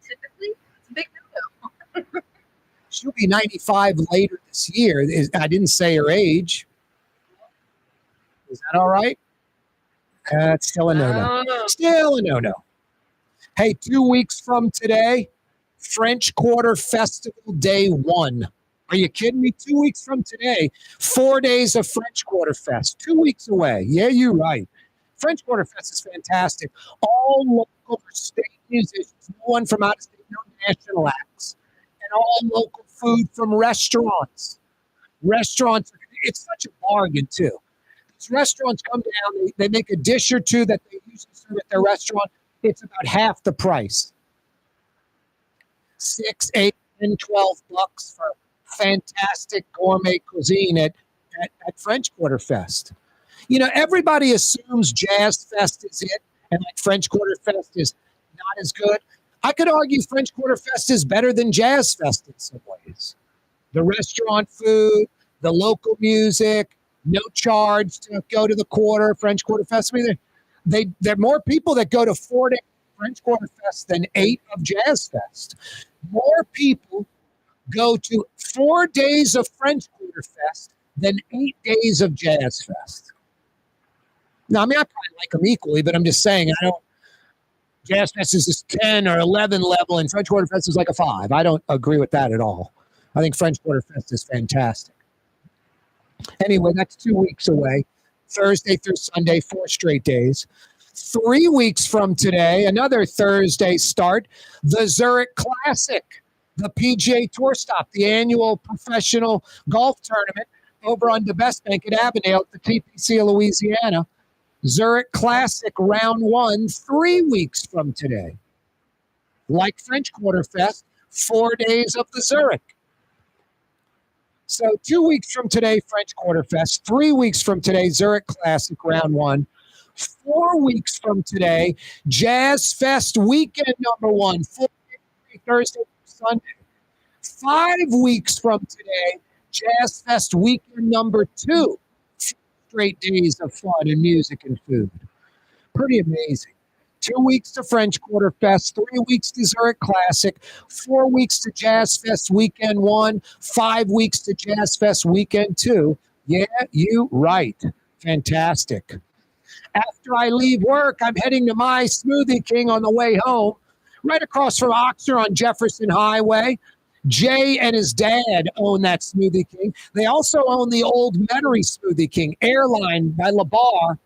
Typically, it's a big no-no. She'll be 95 later this year. I didn't say her age. Is that all right? It's still a no-no. Still a no-no. Hey, 2 weeks from today, French Quarter Festival Day 1. Are you kidding me? 2 weeks from today, 4 days of French Quarter Fest. 2 weeks away. Yeah, you're right. French Quarter Fest is fantastic. All local state musicians, no one from out of state, no national acts, and all local food from restaurants. Restaurants, it's such a bargain, too. These restaurants come down, they make a dish or two that they usually serve at their restaurant. It's about half the price. $6, $8, $10, $12 for fantastic gourmet cuisine at French Quarter Fest. You know, everybody assumes Jazz Fest is it, and like French Quarter Fest is not as good. I could argue French Quarter Fest is better than Jazz Fest in some ways. The restaurant food, the local music, no charge to go to the quarter, French Quarter Fest. I mean, there are more people that go to 4 days of French Quarter Fest than 8 of Jazz Fest. More people go to 4 days of French Quarter Fest than 8 days of Jazz Fest. Now, I mean, I probably like them equally, but I'm just saying, Jazz Fest is just 10 or 11 level, and French Quarter Fest is like a 5. I don't agree with that at all. I think French Quarter Fest is fantastic. Anyway, that's 2 weeks away. Thursday through Sunday, 4 straight days. 3 weeks from today, another Thursday start, the Zurich Classic, the PGA Tour stop, the annual professional golf tournament over on the Best Bank at Avondale at the TPC of Louisiana. Zurich Classic round 1, 3 weeks from today. Like French Quarter Fest, 4 days of the Zurich. So 2 weeks from today, French Quarter Fest. 3 weeks from today, Zurich Classic round 1. 4 weeks from today, Jazz Fest weekend number 1, Thursday through Sunday. 5 weeks from today, Jazz Fest weekend number 2. Straight days of fun and music and food. Pretty amazing. 2 weeks to French Quarter Fest, 3 weeks to Zurich Classic, 4 weeks to Jazz Fest Weekend 1, 5 weeks to Jazz Fest Weekend 2. Yeah, you right. Fantastic. After I leave work, I'm heading to my Smoothie King on the way home, right across from Oxnard on Jefferson Highway. Jay and his dad own that Smoothie King. They also own the Old Metairie Smoothie King, Airline by LaBar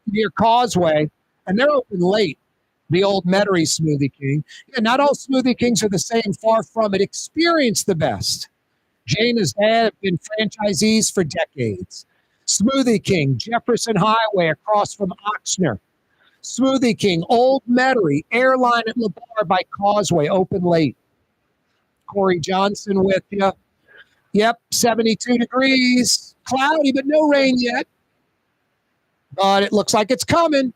near Causeway, and they're open late, the Old Metairie Smoothie King. Yeah, not all Smoothie Kings are the same, far from it. Experience the best. Jay and his dad have been franchisees for decades. Smoothie King, Jefferson Highway across from Oxnard. Smoothie King, Old Metairie, Airline at LaBar by Causeway, open late. Corey Johnson with you. Yep, 72 degrees. Cloudy, but no rain yet. But it looks like it's coming.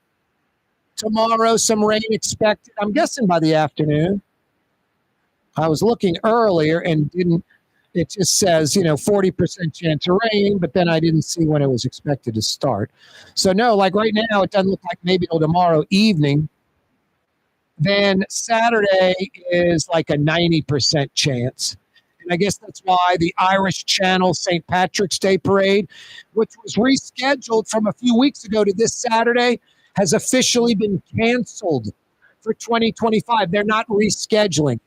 Tomorrow, some rain expected. I'm guessing by the afternoon. I was looking earlier and it just says, 40% chance of rain, but then I didn't see when it was expected to start. So no, like right now, it doesn't look like maybe till tomorrow evening. Then Saturday is like a 90% chance. And I guess that's why the Irish Channel St. Patrick's Day Parade, which was rescheduled from a few weeks ago to this Saturday, has officially been canceled for 2025. They're not rescheduling.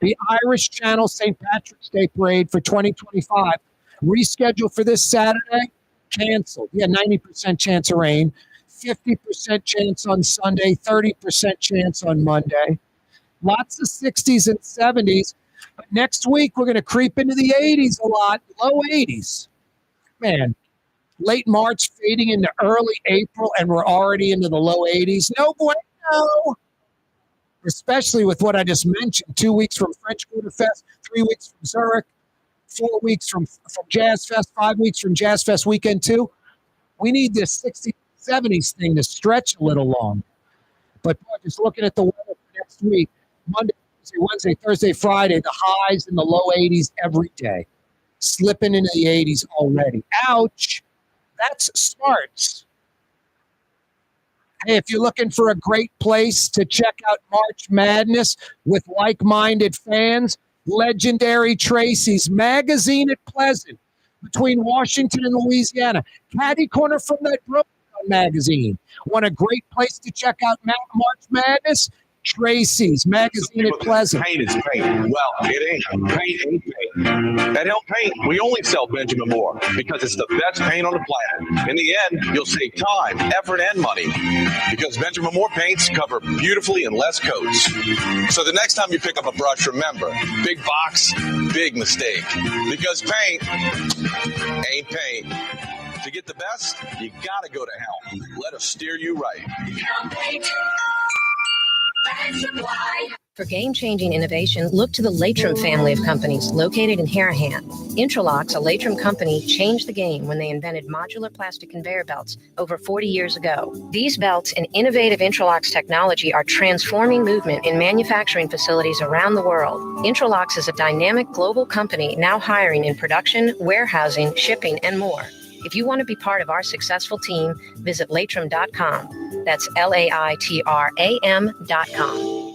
The Irish Channel St. Patrick's Day Parade for 2025, rescheduled for this Saturday, canceled. Yeah, 90% chance of rain. 50% chance on Sunday, 30% chance on Monday. Lots of 60s and 70s. But next week, we're going to creep into the 80s a lot, low 80s. Man, late March fading into early April, and we're already into the low 80s. No bueno. Especially with what I just mentioned, 2 weeks from French Quarter Fest, 3 weeks from Zurich, 4 weeks from Jazz Fest, 5 weeks from Jazz Fest Weekend 2. We need this 60s, 70s thing to stretch a little long. But boy, just looking at the weather for next week, Monday, Tuesday, Wednesday, Thursday, Friday, the highs in the low 80s every day. Slipping into the 80s already. Ouch. That's smarts. Hey, if you're looking for a great place to check out March Madness with like-minded fans, Legendary Tracy's Magazine at Pleasant between Washington and Louisiana. Caddy corner from that Brooklyn magazine. Want a great place to check out March Madness? Tracy's Magazine at Pleasant. Paint is paint. Well, it ain't. Paint ain't paint. At Helm Paint, we only sell Benjamin Moore because it's the best paint on the planet. In the end, you'll save time, effort, and money because Benjamin Moore paints cover beautifully in less coats. So the next time you pick up a brush, remember, big box, big mistake. Because paint ain't paint. To get the best, you gotta go to Helm. Let us steer you right. For game-changing innovation, look to the Latrim family of companies located in Harahan. Intralox, a Latrim company, changed the game when they invented modular plastic conveyor belts over 40 years ago. These belts and innovative Intralox technology are transforming movement in manufacturing facilities around the world. Intralox is a dynamic global company now hiring in production, warehousing, shipping, and more. If you want to be part of our successful team, visit Latrim.com. That's LAITRAM.com.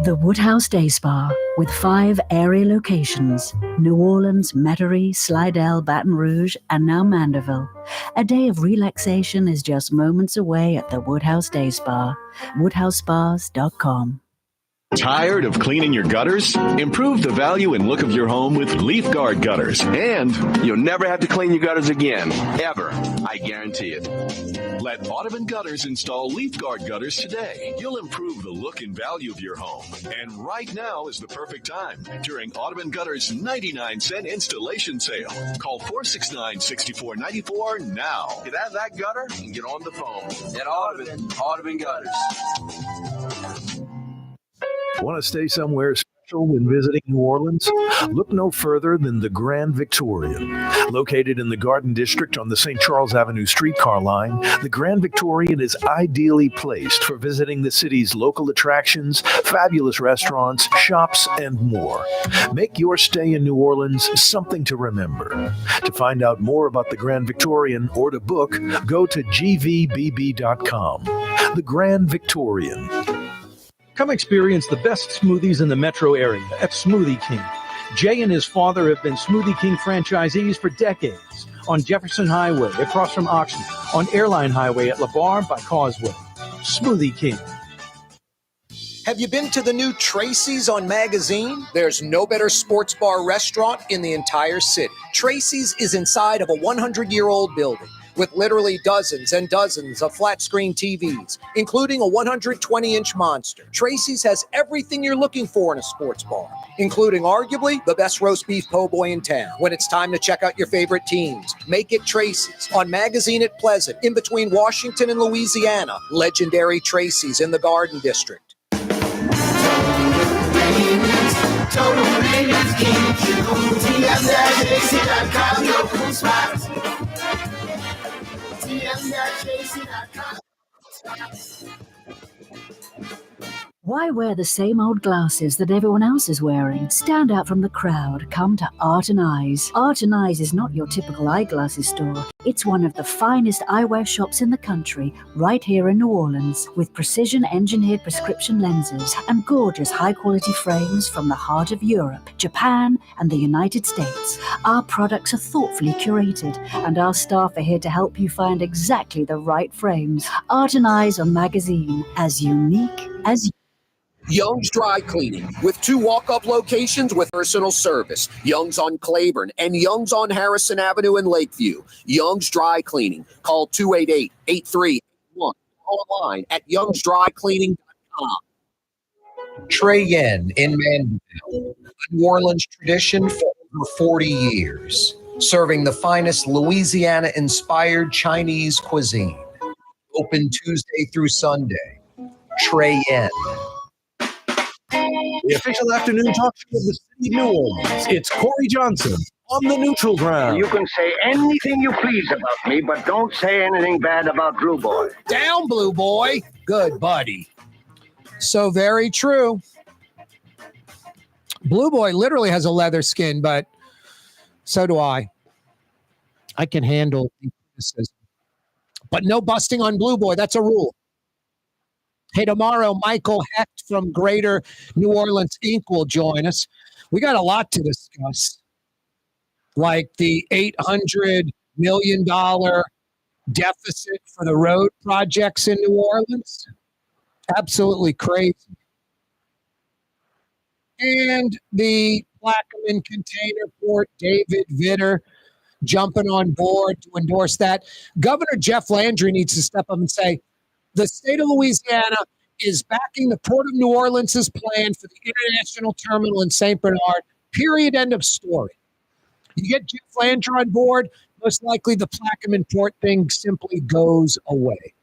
The Woodhouse Day Spa, with 5 area locations: New Orleans, Metairie, Slidell, Baton Rouge, and now Mandeville. A day of relaxation is just moments away at the Woodhouse Day Spa. WoodhouseSpas.com. Tired of cleaning your gutters? Improve the value and look of your home with Leaf Guard gutters. And you'll never have to clean your gutters again, ever. I guarantee it. Let Audubon Gutters install Leaf Guard gutters today. You'll improve the look and value of your home. And right now is the perfect time during Audubon Gutters 99-cent installation sale. Call 469-6494 now. Get out of that gutter and get on the phone. At Audubon Gutters. Want to stay somewhere special when visiting New Orleans? Look no further than the Grand Victorian. Located in the Garden District on the St. Charles Avenue streetcar line, the Grand Victorian is ideally placed for visiting the city's local attractions, fabulous restaurants, shops, and more. Make your stay in New Orleans something to remember. To find out more about the Grand Victorian or to book, go to gvbb.com. The Grand Victorian. Come experience the best smoothies in the metro area at Smoothie King. Jay and his father have been Smoothie King franchisees for decades. On Jefferson Highway, across from Oxnard. On Airline Highway at LeBar by Causeway. Smoothie King. Have you been to the new Tracy's on Magazine? There's no better sports bar restaurant in the entire city. Tracy's is inside of a 100-year-old building with literally dozens and dozens of flat-screen TVs, including a 120-inch monster. Tracy's has everything you're looking for in a sports bar, including arguably the best roast beef po' boy in town. When it's time to check out your favorite teams, make it Tracy's on Magazine at Pleasant, in between Washington and Louisiana. Legendary Tracy's in the Garden District. Total Maintenance King. TM-AC.com, your cool spots. TM-AC.com. Why wear the same old glasses that everyone else is wearing? Stand out from the crowd. Come to Art and Eyes. Art and Eyes is not your typical eyeglasses store. It's one of the finest eyewear shops in the country, right here in New Orleans, with precision-engineered prescription lenses and gorgeous high-quality frames from the heart of Europe, Japan, and the United States. Our products are thoughtfully curated, and our staff are here to help you find exactly the right frames. Art and Eyes on Magazine, as unique as you. Young's Dry Cleaning, with 2 walk-up locations with personal service. Young's on Claiborne and Young's on Harrison Avenue in Lakeview. Young's Dry Cleaning. Call 288-8381. Online at youngsdrycleaning.com. Trey Yen in Mandeville, a New Orleans tradition for over 40 years, serving the finest Louisiana-inspired Chinese cuisine. Open Tuesday through Sunday. Trey Yen. The official afternoon talk show of the city of New Orleans. It's Corey Johnson on the neutral ground. You can say anything you please about me, but don't say anything bad about Blue Boy. Down, Blue Boy. Good buddy. So very true. Blue Boy literally has a leather skin, but so do I. I can handle criticism. But no busting on Blue Boy. That's a rule. Hey, tomorrow, Michael Hecht from Greater New Orleans Inc. will join us. We got a lot to discuss, like the $800 million deficit for the road projects in New Orleans. Absolutely crazy. And the Plaquemine Container Port, David Vitter jumping on board to endorse that. Governor Jeff Landry needs to step up and say, the state of Louisiana is backing the Port of New Orleans' plan for the international terminal in St. Bernard, period, end of story. You get Jeff Landry on board, most likely the Plaquemine Port thing simply goes away.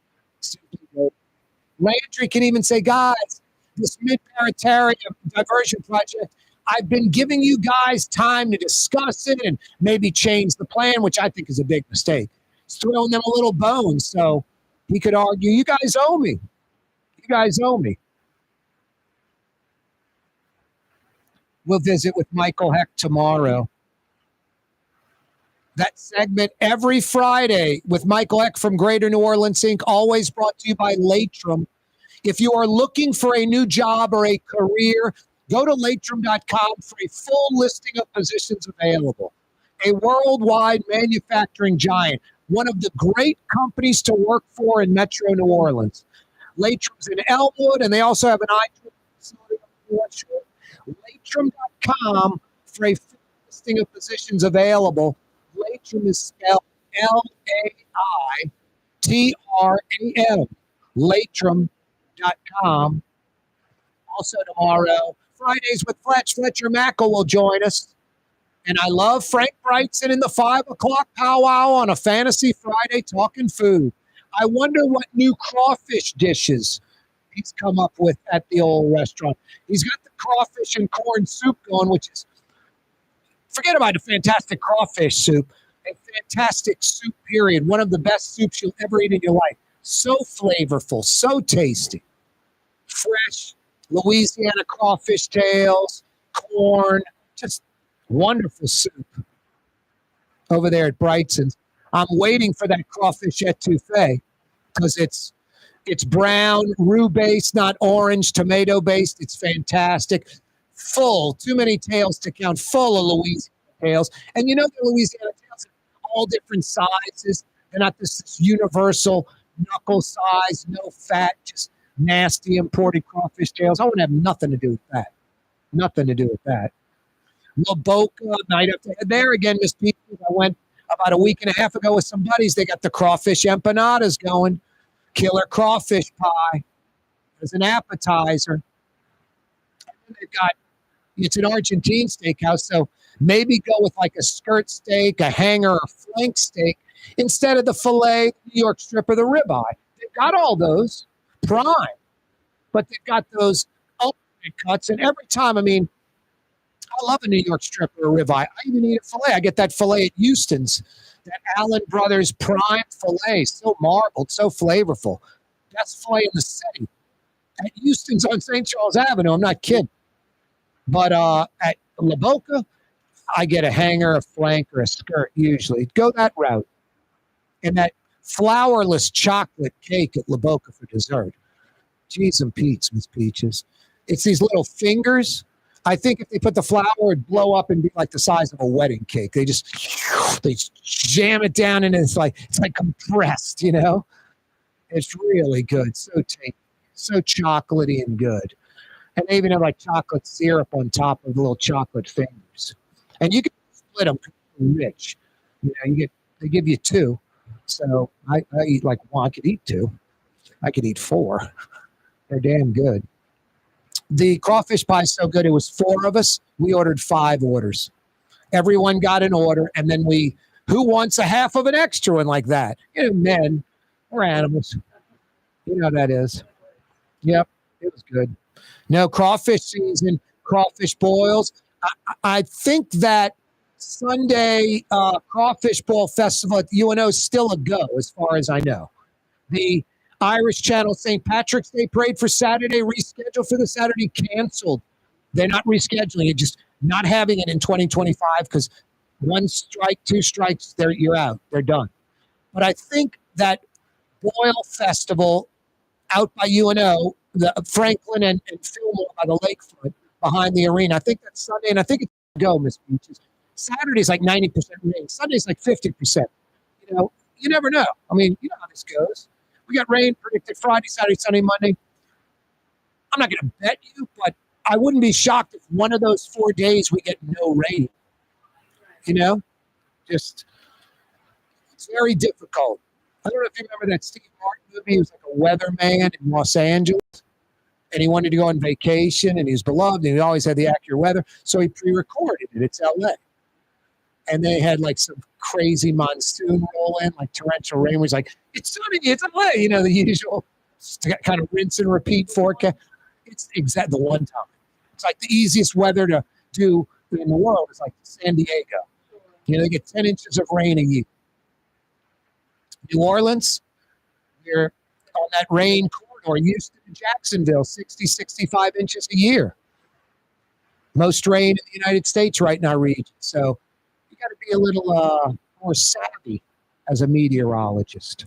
Landry can even say, guys, this mid-paritarium diversion project, I've been giving you guys time to discuss it and maybe change the plan, which I think is a big mistake. It's throwing them a little bone. So he could argue, you guys owe me. You guys owe me. We'll visit with Michael Heck tomorrow. That segment every Friday with Michael Heck from Greater New Orleans Inc., always brought to you by Latrim. If you are looking for a new job or a career, go to latrim.com for a full listing of positions available. A worldwide manufacturing giant, one of the great companies to work for in Metro New Orleans. Latrim's in Elmwood, and they also have an iTrip facility on the North Shore. Latrim.com for a full listing of positions available. Latrim is spelled L-A-I-T-R-A-M. Latrim.com. Also tomorrow, Fridays with Fletch. Fletcher Mackel will join us. And I love Frank Brightson in the 5 o'clock powwow on a Fantasy Friday talking food. I wonder what new crawfish dishes he's come up with at the old restaurant. He's got the crawfish and corn soup going, which is, forget about the fantastic crawfish soup, a fantastic soup, period. One of the best soups you'll ever eat in your life. So flavorful, so tasty. Fresh Louisiana crawfish tails, corn, just wonderful soup over there at Brightson's. I'm waiting for that crawfish etouffee because it's brown, roux-based, not orange, tomato-based. It's fantastic. Full, too many tails to count, full of Louisiana tails. And you know the Louisiana tails are all different sizes. They're not this universal knuckle size, no fat, just nasty imported crawfish tails. I wouldn't have nothing to do with that. Nothing to do with that. La Boca, night up there again, Miss Peaches. I went about a week and a half ago with some buddies. They got the crawfish empanadas going. Killer crawfish pie as an appetizer. And they've got, it's an Argentine steakhouse, so maybe go with like a skirt steak, a hanger, or flank steak instead of the filet, New York strip, or the ribeye. They've got all those prime, but they've got those ultimate cuts. And every time, I mean, I love a New York strip or a ribeye. I even eat a filet. I get that filet at Houston's, that Allen Brothers prime filet, so marbled, so flavorful. Best filet in the city. At Houston's on St. Charles Avenue, I'm not kidding. But at La Boca, I get a hanger, a flank, or a skirt usually. Go that route. And that flourless chocolate cake at La Boca for dessert. Jeez and Pete's, Miss Peaches. It's these little fingers. I think if they put the flour, it'd blow up and be like the size of a wedding cake. They jam it down and it's like compressed, you know? It's really good. So tasty, so chocolatey and good. And they even have like chocolate syrup on top of the little chocolate fingers. And you can split them rich. You know, they give you two. So I eat like one. I could eat two. I could eat four. They're damn good. The crawfish pie is so good. It was 4 of us. We ordered 5 orders. Everyone got an order. And then who wants a half of an extra one like that? You know, men or animals. You know how that is. Yep. It was good. No, crawfish season, crawfish boils. I think that Sunday Crawfish Boil Festival at the UNO is still a go, as far as I know. The Irish Channel St. Patrick's Day Parade for Saturday, rescheduled for the Saturday, canceled. They're not rescheduling it, just not having it in 2025 because 1 strike, 2 strikes, you're out. They're done. But I think that Boil Festival out by UNO, the Franklin and Fillmore by the lakefront behind the arena, I think that's Sunday, and I think it's go, Miss Peaches. Saturday's like 90% rain. Sunday's like 50%. You know, you never know. I mean, you know how this goes. We got rain predicted Friday, Saturday, Sunday, Monday. I'm not going to bet you, but I wouldn't be shocked if one of those 4 days we get no rain. You know, just it's very difficult. I don't know if you remember that Steve Martin movie. He was like a weatherman in Los Angeles, and he wanted to go on vacation, and he was beloved, and he always had the accurate weather. So he pre-recorded it. It's LA. And they had like some crazy monsoon roll in, like torrential rain. Where he's like, it's sunny, it's LA, you know, the usual kind of rinse and repeat forecast. It's exactly the one time. It's like the easiest weather to do in the world is like San Diego. You know, they get 10 inches of rain a year. New Orleans, you're on that rain corridor. Houston and Jacksonville, 60, 65 inches a year. Most rain in the United States right in our region. So you got to be a little more savvy as a meteorologist.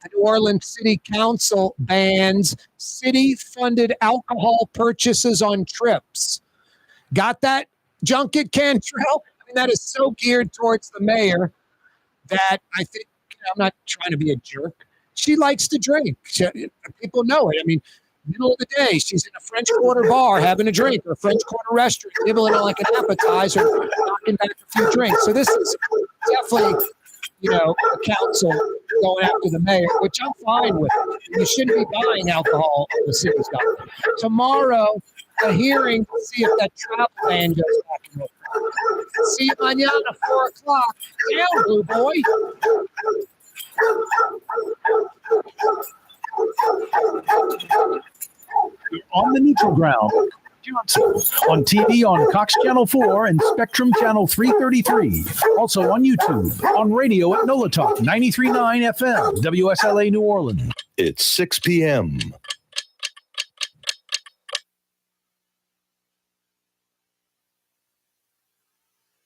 The New Orleans City Council bans city-funded alcohol purchases on trips. Got that, Junket Cantrell? I mean, that is so geared towards the mayor that I think, I'm not trying to be a jerk. She likes to drink. People know it. I mean, middle of the day, she's in a French Quarter bar having a drink, or a French Quarter restaurant, nibbling on like an appetizer, knocking back a few drinks. So this is definitely, you know, the council going after the mayor, which I'm fine with. You shouldn't be buying alcohol in the city's government. Tomorrow, a hearing to see if that travel ban goes back in. See you mañana, 4 o'clock. Down, Blue Boy. On the Neutral Ground, Johnson, on TV on Cox Channel 4 and Spectrum Channel 333. Also on YouTube, on radio at NOLA Talk 93.9 FM, WSLA New Orleans. It's 6 p.m.